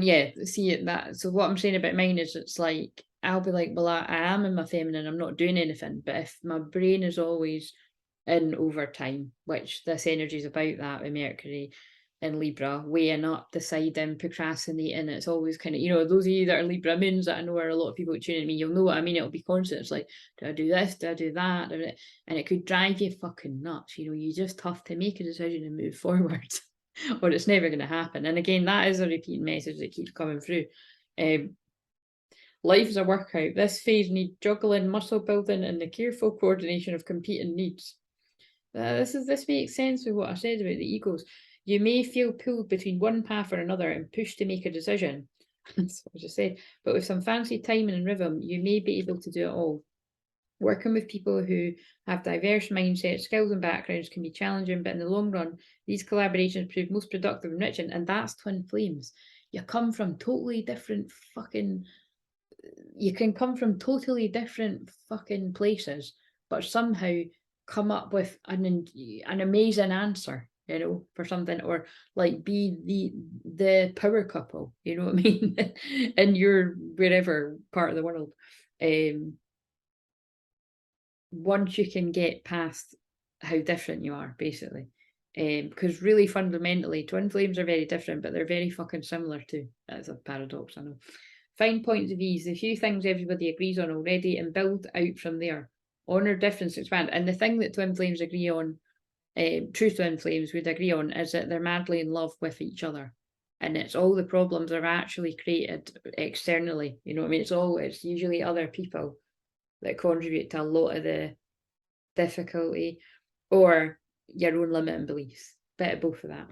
yeah, see it that. So what I'm saying about mine is, it's like, I'll be like, well, I am in my feminine, I'm not doing anything. But if my brain is always in overtime, which this energy is about, that with Mercury in Libra, weighing up, deciding, procrastinating, it's always kind of, you know, those of you that are Libra moons, that I know are a lot of people tuning me, you'll know what I mean. It'll be constant. It's like, do I do this? Do I do that? And it could drive you fucking nuts. You know, you just have to make a decision and move forward. Or it's never going to happen. And again, that is a repeating message that keeps coming through. Life is a workout. This phase needs juggling, muscle building, and the careful coordination of competing needs. This makes sense with what I said about the egos. You may feel pulled between one path or another and pushed to make a decision. That's what I just said. But with some fancy timing and rhythm, you may be able to do it all. Working with people who have diverse mindsets, skills, and backgrounds can be challenging, but in the long run, these collaborations prove most productive and enriching, and that's twin flames. You come from totally different fucking. You can come from totally different fucking places, but somehow come up with an amazing answer, you know, for something, or like be the power couple, you know what I mean, in your wherever part of the world. Once you can get past how different you are, basically. Because really fundamentally, twin flames are very different, but they're very fucking similar too. That's a paradox, I know. Find points of ease, the few things everybody agrees on already, and build out from there. Honor difference, expand. And the thing that twin flames agree on true twin flames would agree on is that they're madly in love with each other. And it's all the problems are actually created externally. You know what I mean? It's usually other people that contribute to a lot of the difficulty, or your own limiting beliefs. Bit of both of that.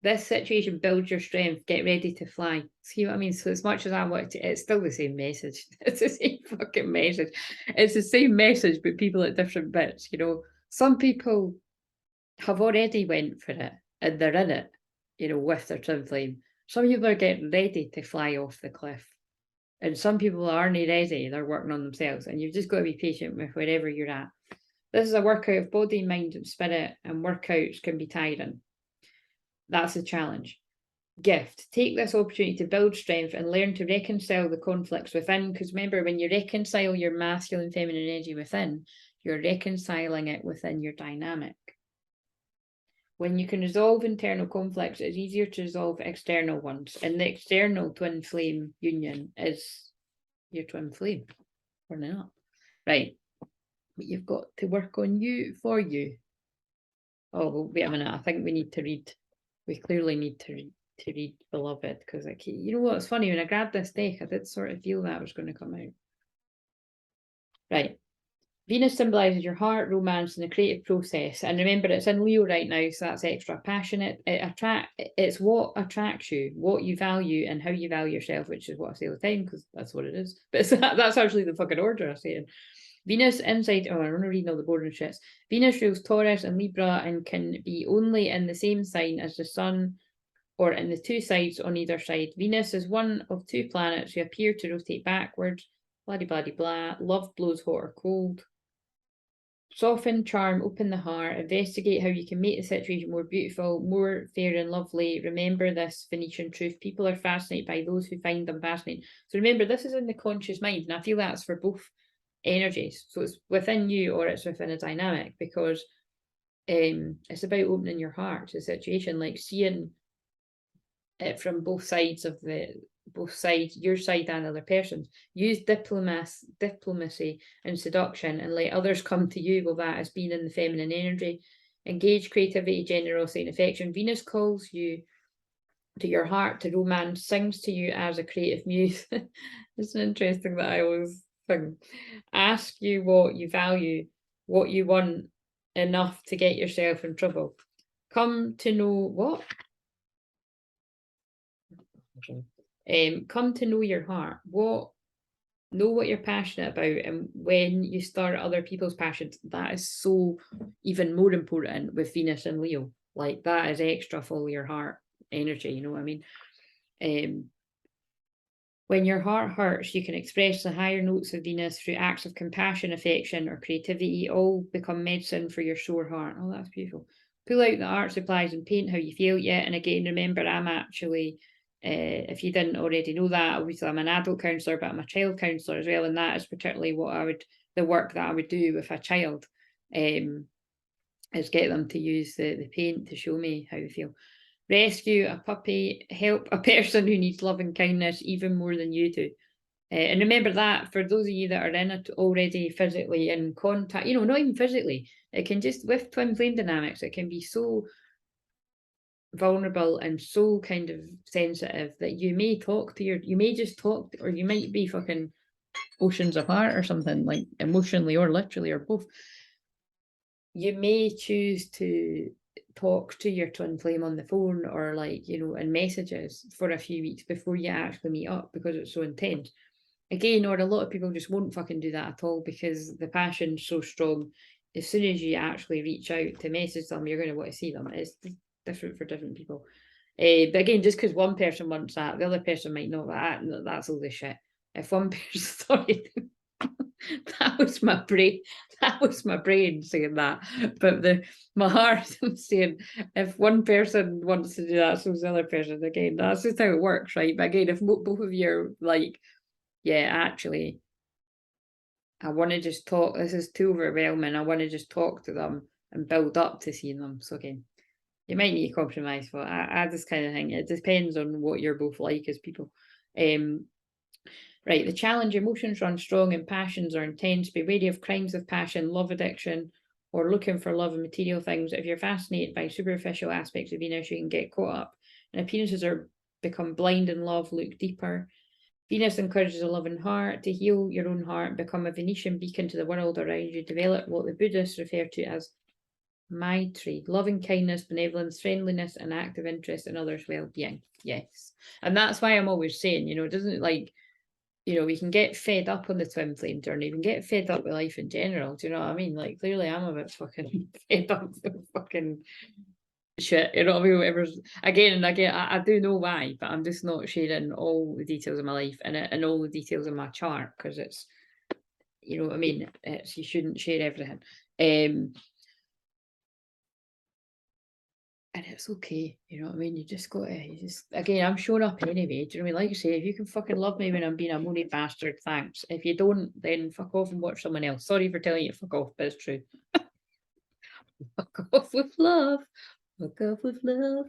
This situation builds your strength. Get ready to fly. See what I mean? So as much as I want to, it's still the same message. It's the same fucking message. It's the same message, but people at different bits. You know, some people have already went for it and they're in it. You know, with their twin flame. Some people are getting ready to fly off the cliff, and some people aren't ready. They're working on themselves, and you've just got to be patient with wherever you're at. This is a workout of body, mind, and spirit, and workouts can be tiring. That's the challenge. Gift. Take this opportunity to build strength and learn to reconcile the conflicts within, because remember, when you reconcile your masculine, feminine energy within, you're reconciling it within your dynamic. When you can resolve internal conflicts, it's easier to resolve external ones. And the external twin flame union is your twin flame, or not. Right. But you've got to work on you for you. Oh, wait a minute. I think we need to read. We clearly need to read Beloved, because like, you know what? It's funny, when I grabbed this deck, I did sort of feel that was going to come out. Right. Venus symbolises your heart, romance, and the creative process. And remember, it's in Leo right now, so that's extra passionate. It's what attracts you, what you value, and how you value yourself, which is what I say all the time, because that's what it is. But that's actually the fucking order I say it. Venus inside, I'm not reading all the boring shits. Venus rules Taurus and Libra and can be only in the same sign as the sun or in the two sides on either side. Venus is one of two planets who appear to rotate backwards. Blah, blah, blah, blah. Love blows hot or cold. Soften, charm, open the heart, investigate how you can make the situation more beautiful, more fair and lovely. Remember this Venetian truth. People are fascinated by those who find them fascinating. So remember, this is in the conscious mind, and I feel that's for both energies. So it's within you or it's within a dynamic, because it's about opening your heart to a situation, like seeing it from both sides, your side and other person's. Use diplomacy and seduction and let others come to you. Well, that is being in the feminine energy. Engage creativity, generosity, and affection. Venus calls you to your heart, to romance, sings to you as a creative muse. It's interesting that I always sing. Ask you what you value, what you want enough to get yourself in trouble. Come to know what? Come to know your heart. Know what you're passionate about, and when you start other people's passions, that is so even more important with Venus and Leo. Like, that is extra follow your heart energy, you know what I mean? When your heart hurts, you can express the higher notes of Venus through acts of compassion, affection, or creativity. All become medicine for your sore heart. Oh, that's beautiful. Pull out the art supplies and paint how you feel. Yeah, and again, remember, I'm actually, if you didn't already know that, obviously I'm an adult counsellor, but I'm a child counsellor as well, and that is particularly the work that I would do with a child, is get them to use the paint to show me how they feel. Rescue a puppy, help a person who needs love and kindness even more than you do. And remember that for those of you that are in it already physically in contact, not even physically, it can just, with twin flame dynamics, it can be so vulnerable and so kind of sensitive that you may just talk, or you might be fucking oceans apart or something, like emotionally or literally or both. You may choose to talk to your twin flame on the phone or in messages for a few weeks before you actually meet up, because it's so intense. Again, or a lot of people just won't fucking do that at all because the passion's so strong. As soon as you actually reach out to message them, you're going to want to see them. It's different for different people. But again, just because one person wants that, the other person might not. That's all this shit. If one person, sorry, that was my brain. That was my brain saying that. But my heart was saying, if one person wants to do that, so the other person. Again, that's just how it works, right? But again, if both of you are like, yeah, actually, I want to just talk. This is too overwhelming. I want to just talk to them and build up to seeing them. So again, you might need to compromise for I just kind of think it depends on what you're both like as people. Right, the challenge, emotions run strong and passions are intense. Be wary of crimes of passion, love addiction, or looking for love in material things. If you're fascinated by superficial aspects of Venus, you can get caught up in appearances or become blind in love. Look deeper. Venus encourages a loving heart. To heal your own heart, become a Venetian beacon to the world around you. Develop what the Buddhists refer to as Maitri, loving kindness, benevolence, friendliness, and active interest in others' well-being. Yes. And that's why I'm always saying, it doesn't we can get fed up on the twin flame journey. We can get fed up with life in general. Do you know what I mean? Like, clearly I'm a bit fucking fed up with fucking shit. You know what I mean? Whatever's again and again, I do know why, but I'm just not sharing all the details of my life and all the details of my chart because it's, you know what I mean? You shouldn't share everything. And it's okay, you know what I mean? You just again, I'm showing up anyway. Do you know what I mean? Like I say, if you can fucking love me when I'm being a moany bastard, thanks. If you don't, then fuck off and watch someone else. Sorry for telling you to fuck off, but it's true. Fuck off with love. Fuck off with love.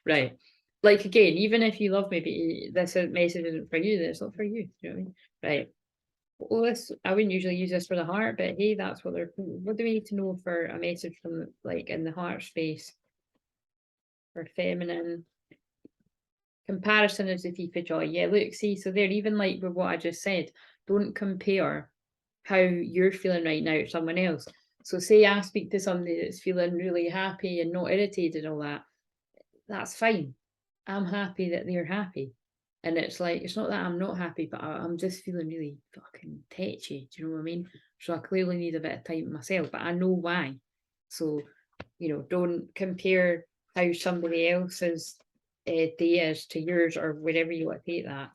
Right. Like again, even if you love me, but this message isn't for you, then it's not for you. Do you know what I mean? Right. Well, I wouldn't usually use this for the heart, but hey, that's what what do we need to know for a message from like in the heart space for feminine? Comparison is the thief of joy. Yeah, look, see, so there, even like with what I just said, don't compare how you're feeling right now to someone else. So say I speak to somebody that's feeling really happy and not irritated and all that, that's fine. I'm happy that they're happy. And it's like, it's not that I'm not happy, but I'm just feeling really fucking tetchy. Do you know what I mean? So I clearly need a bit of time myself, but I know why. So, don't compare how somebody else's day is to yours or wherever you want to take that.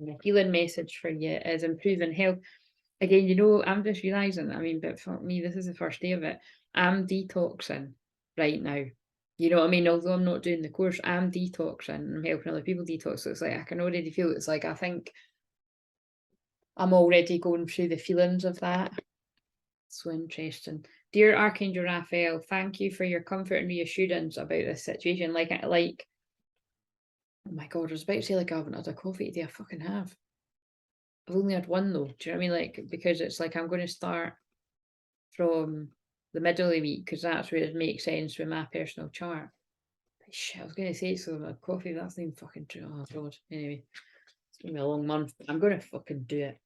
And the healing message for you is improving health. Again, I'm just realising, but for me, this is the first day of it. I'm detoxing right now. You know what I mean? Although I'm not doing the course, I'm detoxing. I'm helping other people detox. So it's like I can already feel it's like I think I'm already going through the feelings of that. So interesting. Dear Archangel Raphael, thank you for your comfort and reassurance about this situation. Oh my God, I was about to say I haven't had a coffee today. I fucking have. I've only had one though. Do you know what I mean? Because it's like I'm going to start from the middle of the week because that's where it makes sense with my personal chart. Shit, I was going to say so about coffee, but that's not even fucking true. Oh God. Anyway, it's going to be a long month, but I'm going to fucking do it.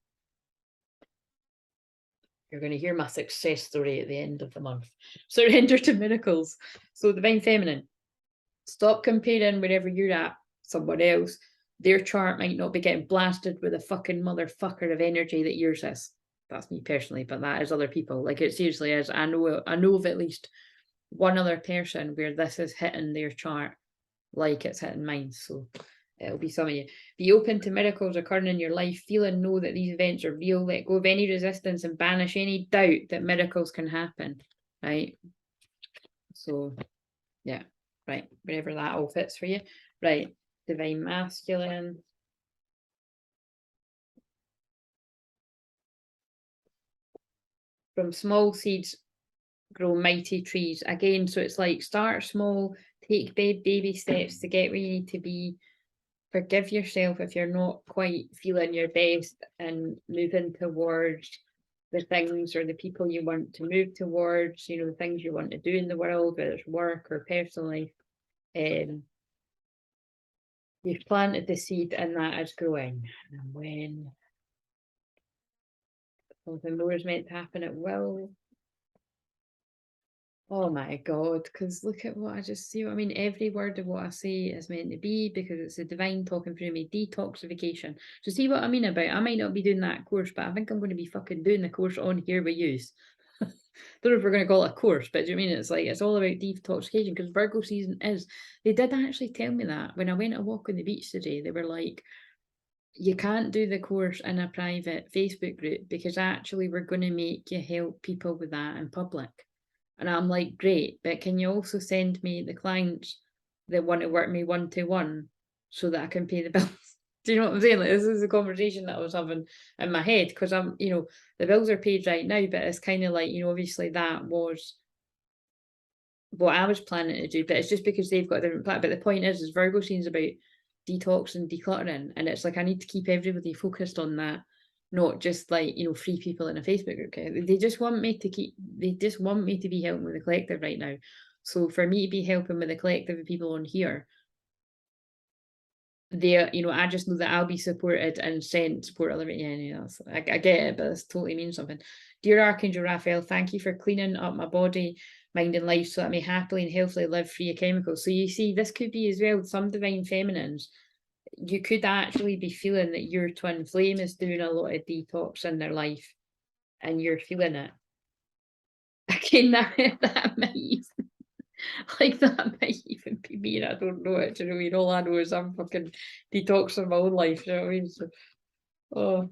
You're going to hear my success story at the end of the month. Surrender to miracles. So Divine Feminine, stop comparing wherever you're at someone else. Their chart might not be getting blasted with a fucking motherfucker of energy that yours is. That's me personally, but that is other people. Like it seriously is. I know of at least one other person where this is hitting their chart like it's hitting mine. So it'll be some of you. Be open to miracles occurring in your life. Feel and know that these events are real. Let go of any resistance and banish any doubt that miracles can happen. Right? So, yeah. Right. Wherever that all fits for you. Right. Divine Masculine. From small seeds grow mighty trees. Again, so it's like start small, take baby steps to get where you need to be. Forgive yourself if you're not quite feeling your best and moving towards the things or the people you want to move towards, the things you want to do in the world, whether it's work or personal life. You've planted the seed and that is growing. And when something more is meant to happen, it will. Oh my God, because look at what I just see. What I mean, every word of what I say is meant to be because it's the divine talking through me. Detoxification. So see what I mean about, I might not be doing that course, but I think I'm going to be fucking doing the course on here with you. Don't know if we're going to call it a course, but do you know what I mean? It's like, it's all about detoxification because Virgo season is, they did actually tell me that when I went a walk on the beach today, they were like, you can't do the course in a private Facebook group because actually we're going to make you help people with that in public. And I'm like, great, but can you also send me the clients that want to work me one-to-one so that I can pay the bills? Do you know what I'm saying? Like, this is the conversation that I was having in my head because I'm, the bills are paid right now, but it's kind of like, obviously that was what I was planning to do, but it's just because they've got a different plan. But the point is Virgo seems about detox and decluttering, and it's like I need to keep everybody focused on that, not just like, you know, 3 people in a Facebook group. They just want me to be helping with the collective right now. So for me to be helping with the collective of people on here, there, you know, I just know that I'll be supported and sent support other. Yeah, you know, so I get it, but this totally means something. Dear Archangel Raphael, thank you for cleaning up my body, mind, and life so that I may happily and healthily live free of chemicals. So you see, this could be as well some divine feminines. You could actually be feeling that your twin flame is doing a lot of detox in their life, and you're feeling it. Again, that might even, like that might even be me, and I don't know it. You know, you know, all I know is I'm fucking detoxing my own life. You know what I mean? So, oh,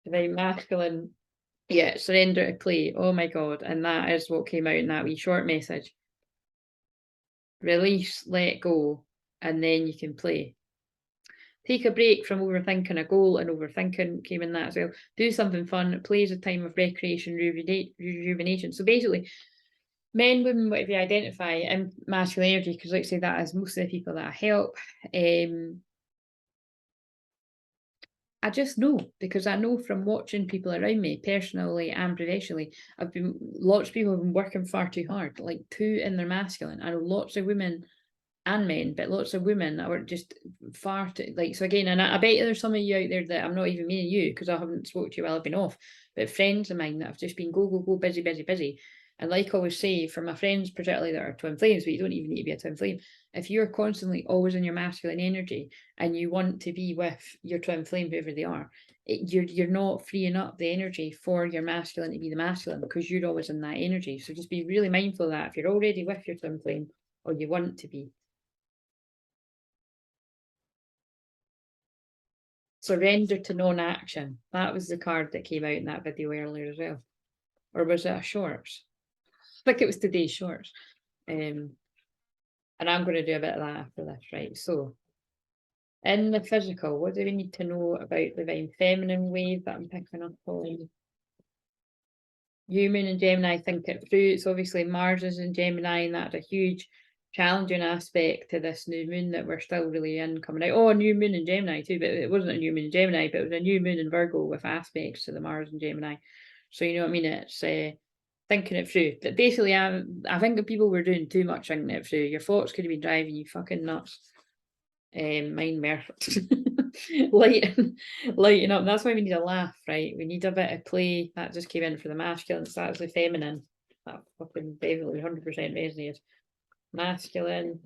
divine masculine. Yeah, surrender to play. Oh my god, and that is what came out in that wee short message. Release, let go, and then you can play. Take a break from overthinking a goal, and overthinking came in that as well. Do something fun. Play is a time of recreation, rejuvenation. So basically, men, women, whatever you identify in masculine energy, because like I say, that is most of the people that I help. I just know, because I know from watching people around me, personally and professionally, lots of people have been working far too hard, like too in their masculine. I know lots of women and men, but lots of women that were just far too, like, so again, and I bet there's some of you out there that I'm not even meaning you, because I haven't spoke to you while I've been off, but friends of mine that have just been go, busy, busy, busy. And like I always say, for my friends particularly that are twin flames, but you don't even need to be a twin flame, if you're constantly always in your masculine energy and you want to be with your twin flame, whoever they are, you're not freeing up the energy for your masculine to be the masculine, because you're always in that energy. So just be really mindful of that if you're already with your twin flame or you want to be. Surrender to non-action. That was the card that came out in that video earlier as well. Or was it a shorts? I think it was today's shorts. And I'm going to do a bit of that after this, right? So, in the physical, what do we need to know about the divine feminine wave that I'm picking up on? Moon and Gemini, think it through. It's obviously Mars is in Gemini, and that's a huge challenging aspect to this new moon that we're still really in coming out. Oh, a new moon in Gemini too, but it wasn't a new moon in Gemini, but it was a new moon in Virgo with aspects to the Mars and Gemini. So you know what I mean? It's thinking it through. But basically, I think that people were doing too much thinking it through. Your thoughts could have been driving you fucking nuts. Mine were lighten up. That's why we need a laugh, right? We need a bit of play. That just came in for the masculine. So that's the feminine. That fucking definitely 100% resonated. Masculine.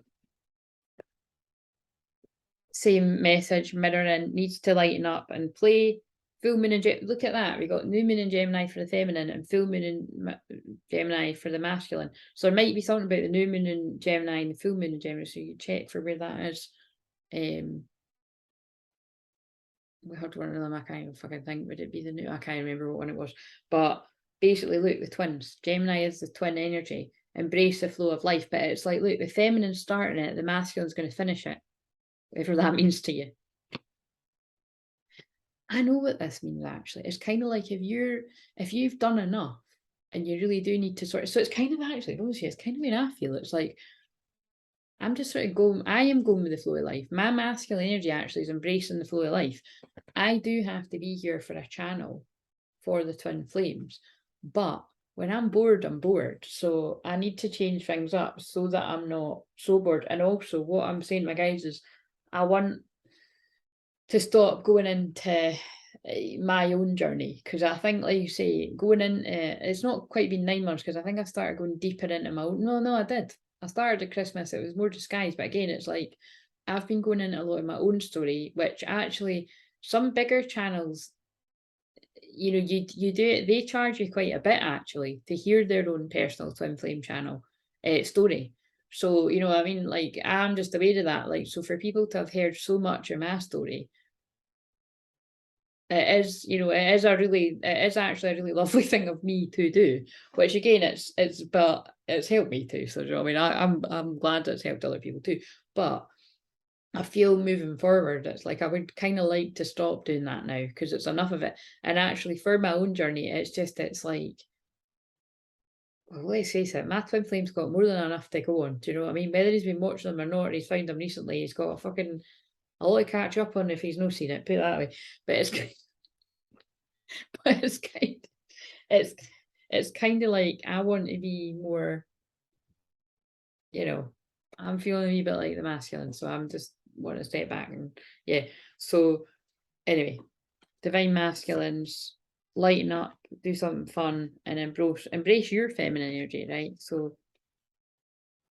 Same message, mirroring, needs to lighten up and play. Full moon in Gemini. Look at that. We got new moon in Gemini for the feminine and full moon in Gemini for the masculine. So there might be something about the new moon in Gemini and the full moon in Gemini. So you check for where that is. We had one of them. I can't even fucking think. Would it be the new? I can't remember what one it was. But basically, look, the twins. Gemini is the twin energy. Embrace the flow of life. But it's like, look, the feminine's starting it, the masculine's going to finish it. Whatever that means to you. I know what this means actually. It's kind of like if you've done enough and you really do need to sort of, so it's kind of actually, obviously, it's kind of when I feel it's like I'm just sort of going, I am going with the flow of life. My masculine energy actually is embracing the flow of life. I do have to be here for a channel for the twin flames, but when I'm bored, I'm bored. So I need to change things up so that I'm not so bored. And also what I'm saying to my guys is I want to stop going into my own journey, because I think, like you say, going into it's not quite been 9 months, because I think I started going deeper into my own. No, I did. I started at Christmas. It was more disguised, but again, it's like I've been going into a lot of my own story, which actually some bigger channels, you know, you do it. They charge you quite a bit actually to hear their own personal twin flame channel story. So you know, I mean, like I'm just aware of that. Like, so for people to have heard so much of my story, it is, you know, it is actually a really lovely thing of me to do, which again, but it's helped me too. So, you know, I mean, I'm glad it's helped other people too. But I feel moving forward, it's like I would kind of like to stop doing that now, because it's enough of it. And actually, for my own journey, it's like, well, let's face it, my twin flame's got more than enough to go on. Do you know what I mean? Whether he's been watching them or not, or he's found them recently, he's got a fucking a lot to catch up on if he's not seen it, put it that way. But it's but it's kind of like I want to be more, you know, I'm feeling a wee bit like the masculine, so I'm just want to step back and yeah. So anyway, divine masculines, lighten up, do something fun, and embrace your feminine energy, right? So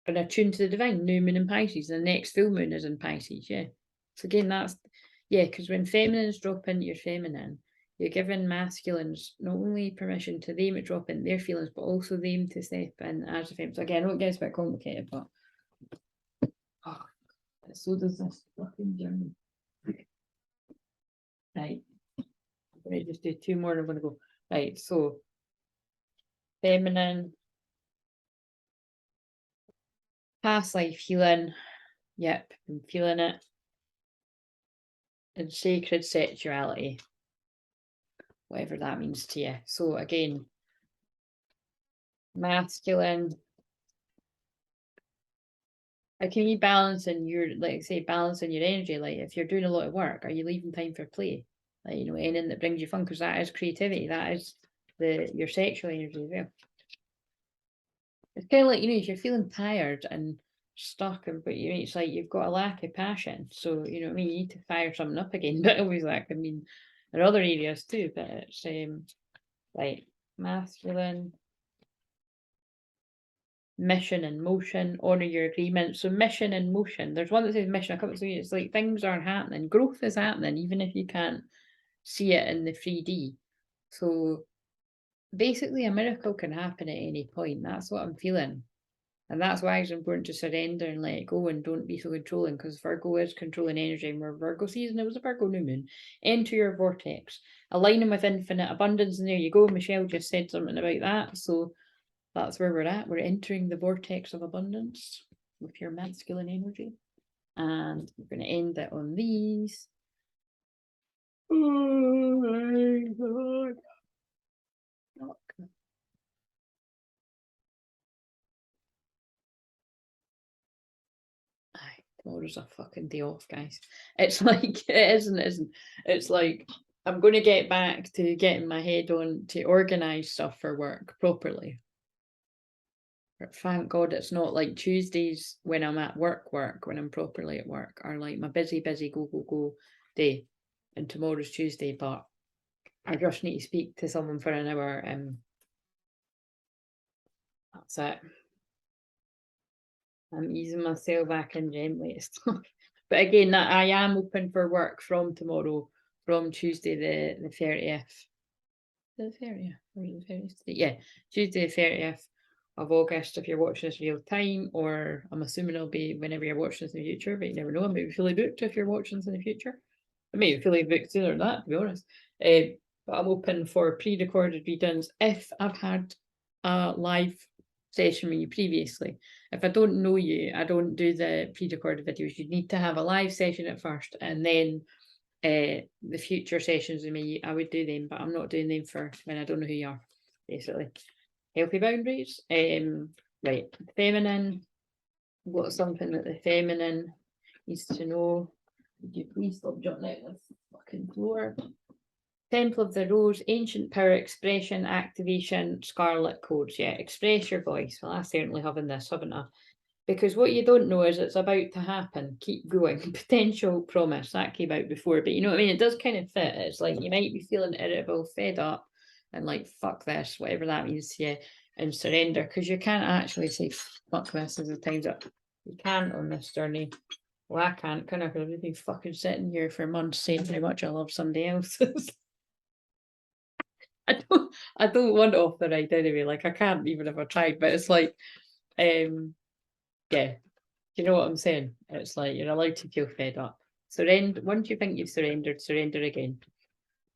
and attune to the divine, new moon in Pisces, and the next full moon is in Pisces, yeah. So again, that's because when feminines drop into your feminine, you're giving masculines not only permission to them to drop in their feelings, but also them to step in as a feminine. So again, I know it gets a bit complicated, but so does this fucking journey. Right. I'm going to just do 2 more and I'm going to go. Right, so feminine, past life healing. Yep, I'm feeling it. And sacred sexuality, whatever that means to you. So again, masculine. How can you balance in your, like say, balancing your energy? Like if you're doing a lot of work, are you leaving time for play? Like, you know, anything that brings you fun, because that is creativity. That is your sexual energy as well. It's kind of like, you know, if you're feeling tired and stuck, and but it's like you've got a lack of passion. So, you know what I mean? You need to fire something up again. But always like, I mean, in other areas too, but it's like masculine, mission and motion, honor your agreement. So mission and motion. There's one that says mission. A couple of it's like things are happening. Growth is happening, even if you can't see it in the 3D. So basically a miracle can happen at any point. That's what I'm feeling. And that's why it's important to surrender and let it go and don't be so controlling, because Virgo is controlling energy, and we're Virgo season, it was a Virgo new moon. Enter your vortex, aligning with infinite abundance, and there you go. Michelle just said something about that. So that's where we're at. We're entering the vortex of abundance with your masculine energy. And we're going to end it on these. Oh my God. Tomorrow's a fucking day off, guys. It's like, it isn't. It's like, I'm going to get back to getting my head on to organise stuff for work properly. But thank God it's not like Tuesdays when I'm at work, when I'm properly at work, are like my busy, go day. And tomorrow's Tuesday, but I just need to speak to someone for an hour, and that's it. I'm easing myself back in gently. But again, that I am open for work from tomorrow, from Tuesday the 30th. The 30th? Or the 30th? Yeah, Tuesday the 30th of August, if you're watching this real time, or I'm assuming it'll be whenever you're watching this in the future, but you never know. I may be fully booked if you're watching this in the future. I may be fully booked sooner than that, to be honest. But I'm open for pre-recorded readings if I've had a live session with you previously. If I don't know you, I don't do the pre-recorded videos. You need to have a live session at first, and then the future sessions with me, I would do them, but I'm not doing them for when I don't know who you are, basically. Healthy boundaries. Right, feminine. What's something that the feminine needs to know? Would you please stop jotting out this fucking floor? Temple of the Rose, ancient power, expression, activation, scarlet codes. Yeah, express your voice. Well, I certainly have in this, haven't I? Because what you don't know is it's about to happen. Keep going. Potential promise. That came out before, but you know what I mean? It does kind of fit. It's like you might be feeling irritable, fed up, and like, fuck this, whatever that means to you, and surrender. Because you can't actually say, fuck this as the time's up. You can't on this journey. Well, I can't, can I? Because I've been fucking sitting here for months saying how much I love somebody else. I don't want off the ride anyway. Like I can't even if I tried, but it's like, yeah. You know what I'm saying? It's like you're allowed to feel fed up. Surrender. Once you think you've surrendered, surrender again.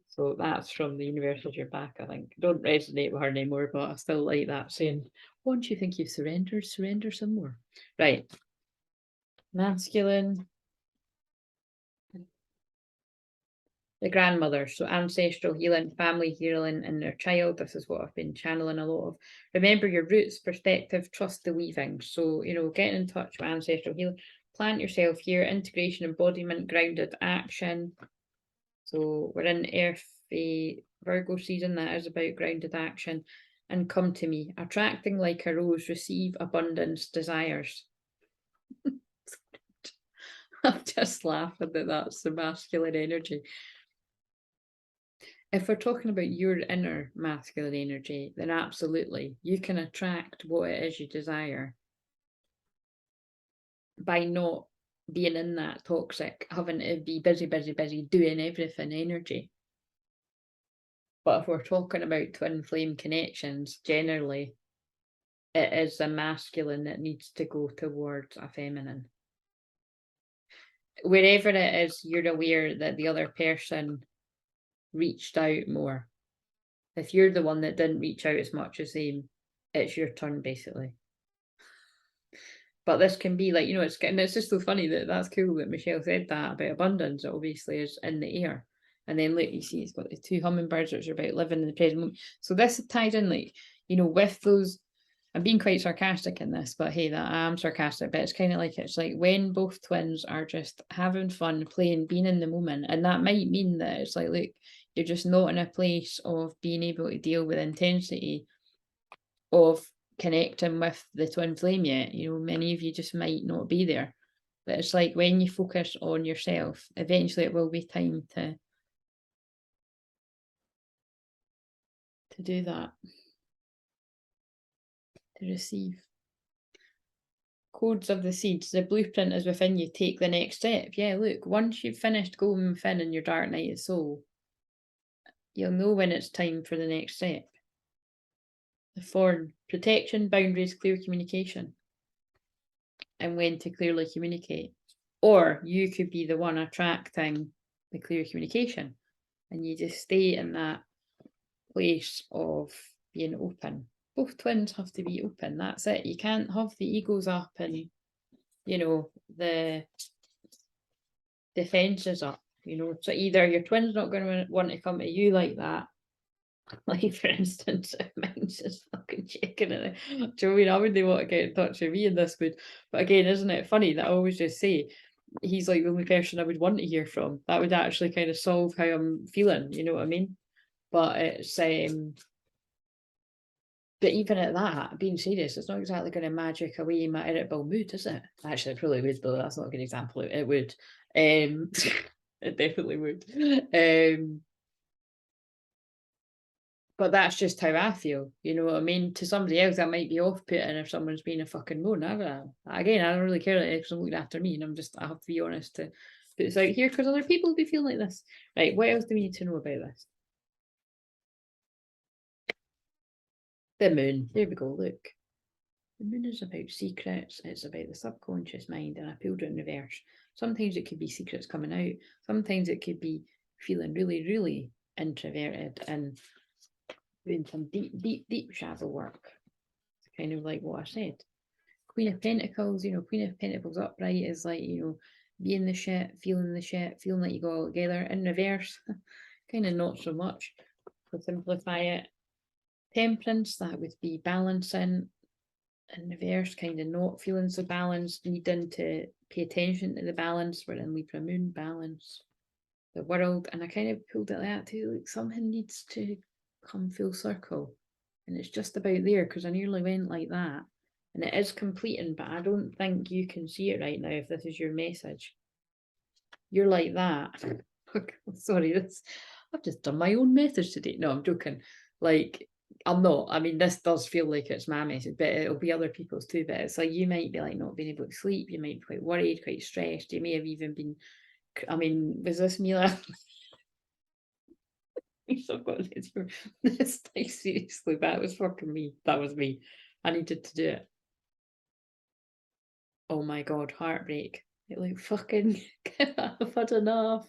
So that's from the universe as your back, I think. Don't resonate with her anymore, but I still like that saying. Once you think you've surrendered, surrender some more. Right. Masculine. The grandmother, so ancestral healing, family healing, and their child. This is what I've been channeling a lot of. Remember your roots, perspective, trust the weaving. So, you know, getting in touch with ancestral healing. plant yourself here, integration, embodiment, grounded action. So we're in earthy Virgo season, that is about grounded action. And come to me, attracting like a rose, receive abundance, desires. I'm just laughing that that's the masculine energy. If we're talking about your inner masculine energy, then absolutely, you can attract what it is you desire by not being in that toxic, having to be busy, doing everything energy. But if we're talking about twin flame connections, generally, it is a masculine that needs to go towards a feminine. Wherever it is, you're aware that the other person reached out more. If you're the one that didn't reach out as much as them, it's your turn, basically. But this can be like, it's just so funny that that's cool that Michelle said that about abundance. It obviously is in the air. And then look, you see, it's got the 2 hummingbirds, which are about living in the present moment. So this ties in, like, with those. I'm being quite sarcastic in this, but hey, that I am sarcastic. But it's kind of like, it's like when both twins are just having fun, playing, being in the moment, and that might mean that it's like, look, you're just not in a place of being able to deal with intensity of connecting with the twin flame yet. Many of you just might not be there. But it's like when you focus on yourself, eventually it will be time to do that, to receive. Codes of the seeds, the blueprint is within you, take the next step. Yeah, look, once you've finished going within in your dark night of soul, you'll know when it's time for the next step. The thorn, protection, boundaries, clear communication, and when to clearly communicate. Or you could be the one attracting the clear communication, and you just stay in that place of being open. Both twins have to be open. That's it. You can't have the egos up and the defenses up. So either your twin's not going to want to come to you like that. Like, for instance, if mine's just fucking shaking it. Do you know what I mean? I wouldn't want to get in touch with me in this mood. But again, isn't it funny that I always just say he's like the only person I would want to hear from? That would actually kind of solve how I'm feeling, you know what I mean? But it's but even at that, being serious, it's not exactly going to magic away my irritable mood, is it? Actually, it probably would, but that's not a good example. It would. It definitely would. But that's just how I feel, you know what I mean? To somebody else, that might be off-putting if someone's being a fucking moan. Again, I don't really care because I'm looking after me, and I have to be honest to put this out here because other people do feel like this. Right, what else do we need to know about this? The moon. There we go, look. The moon is about secrets, it's about the subconscious mind, and I pulled it in reverse. Sometimes it could be secrets coming out, sometimes it could be feeling really, really introverted and doing some deep shadow work. It's kind of like what I said. Queen of Pentacles, Queen of Pentacles upright is like, being the shit, feeling like you got all together. In reverse, kind of not so much. To simplify it, Temperance, that would be balancing. In reverse, kind of not feeling so balanced, needing to pay attention to the balance. We're in Libra moon, balance the world, and I kind of pulled it like that too, like something needs to come full circle, and it's just about there because I nearly went like that, and it is completing, but I don't think you can see it right now if this is your message. You're like that. Sorry, I've just done my own message today. No, I'm joking. Like, I'm not. I mean, this does feel like it's my message, but it'll be other people's too. But it's like you might be like not being able to sleep. You might be quite worried, quite stressed. You may have even been. I mean, was this me last? I've got this. Like, seriously, that was fucking me. That was me. I needed to do it. Oh my god, heartbreak. It like fucking. I've had enough.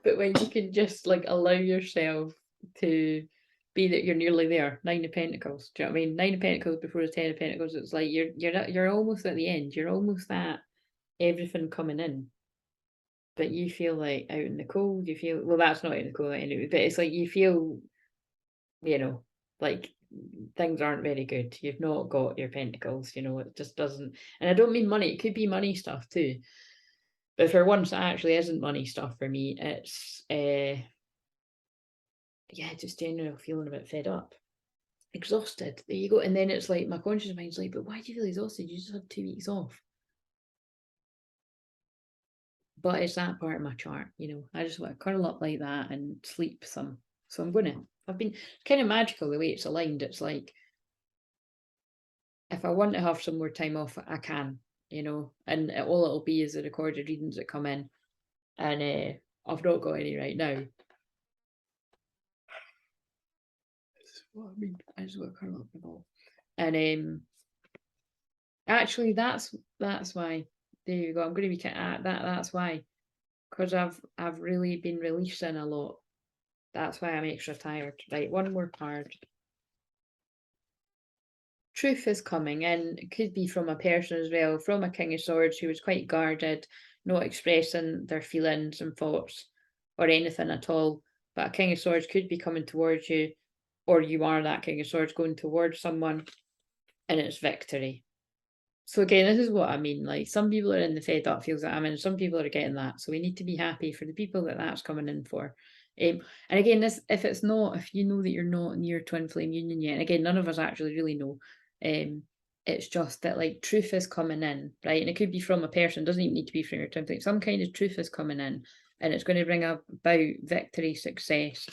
But when you can just like allow yourself to be that you're nearly there, 9 of Pentacles. Do you know what I mean? 9 of Pentacles before the 10 of Pentacles. It's like you're almost at the end. You're almost at everything coming in. But you feel like out in the cold. You feel, well, that's not in the cold anyway. But it's like you feel, like things aren't very good. You've not got your pentacles, you know, it just doesn't. And I don't mean money, it could be money stuff too. But for once, it actually isn't money stuff for me. It's, yeah, just general feeling a bit fed up. Exhausted. There you go. And then it's like, my conscious mind's like, but why do you feel exhausted? You just had 2 weeks off. But it's that part of my chart, you know. I just want to curl up like that and sleep some. So I'm gonna. I've been kind of magical the way it's aligned. It's like, if I want to have some more time off, I can, you know. And all it'll be is the recorded readings that come in. And I've not got any right now. That's what I mean. I just want to curl up the ball. And actually, that's why. There you go. I'm going to be that. That's why, because I've really been releasing a lot. That's why I'm extra tired. Right, one more card. Truth is coming in. It could be from a person as well, from a King of Swords who was quite guarded, not expressing their feelings and thoughts or anything at all. But a King of Swords could be coming towards you, or you are that King of Swords going towards someone, and it's victory. So again, this is what I mean. Like, some people are in the fed up feels that I'm in, some people are getting that. So we need to be happy for the people that that's coming in for. And again, this, if it's not, if you know that you're not near twin flame union yet, and again, none of us actually really know. It's just that, like, truth is coming in, right? And it could be from a person, doesn't even need to be from your twin flame. Some kind of truth is coming in, and it's going to bring about victory, success,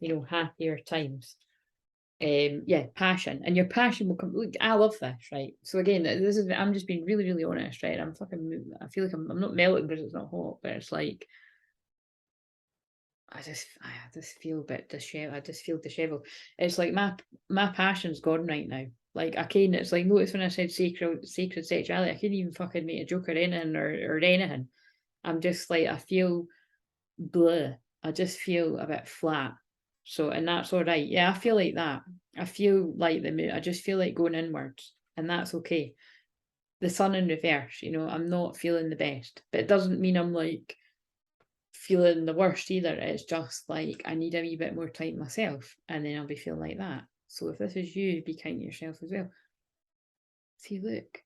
you know, happier times. Yeah, passion, and your passion will come. Look, I love this, right? So again, this is, I'm just being really, really honest, right? I'm fucking, I feel like I'm not melting because it's not hot, but it's like, I just feel a bit disheveled. I just feel disheveled. It's like my passion's gone right now. Like, I can't. It's like, notice when I said sacred sexuality, I couldn't even fucking make a joke or anything or anything. I'm just like, I feel bleh. I just feel a bit flat. So, and that's all right. Yeah, I feel like that. I feel like the mood. I just feel like going inwards, and that's okay. The sun in reverse, you know, I'm not feeling the best, but it doesn't mean I'm like feeling the worst either. It's just like, I need a wee bit more time myself, and then I'll be feeling like that. So if this is you, be kind to yourself as well. See, look,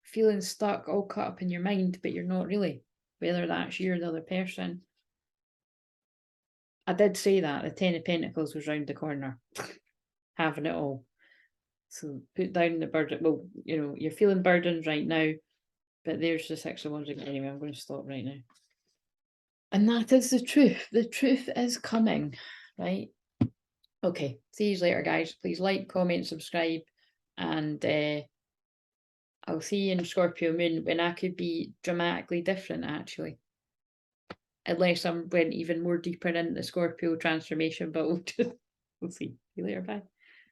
feeling stuck, all cut up in your mind, but you're not really. Whether that's you or the other person. I did say that the 10 of Pentacles was round the corner, having it all. So put down the burden. Well, you know, you're feeling burdens right now, but there's the 6 of Wands again. Anyway, I'm going to stop right now. And that is the truth. The truth is coming, right? Okay, see you later, guys. Please like, comment, subscribe, and I'll see you in Scorpio Moon, when I could be dramatically different, actually. Unless I went even more deeper into the Scorpio transformation, but we'll see. See you later, bye.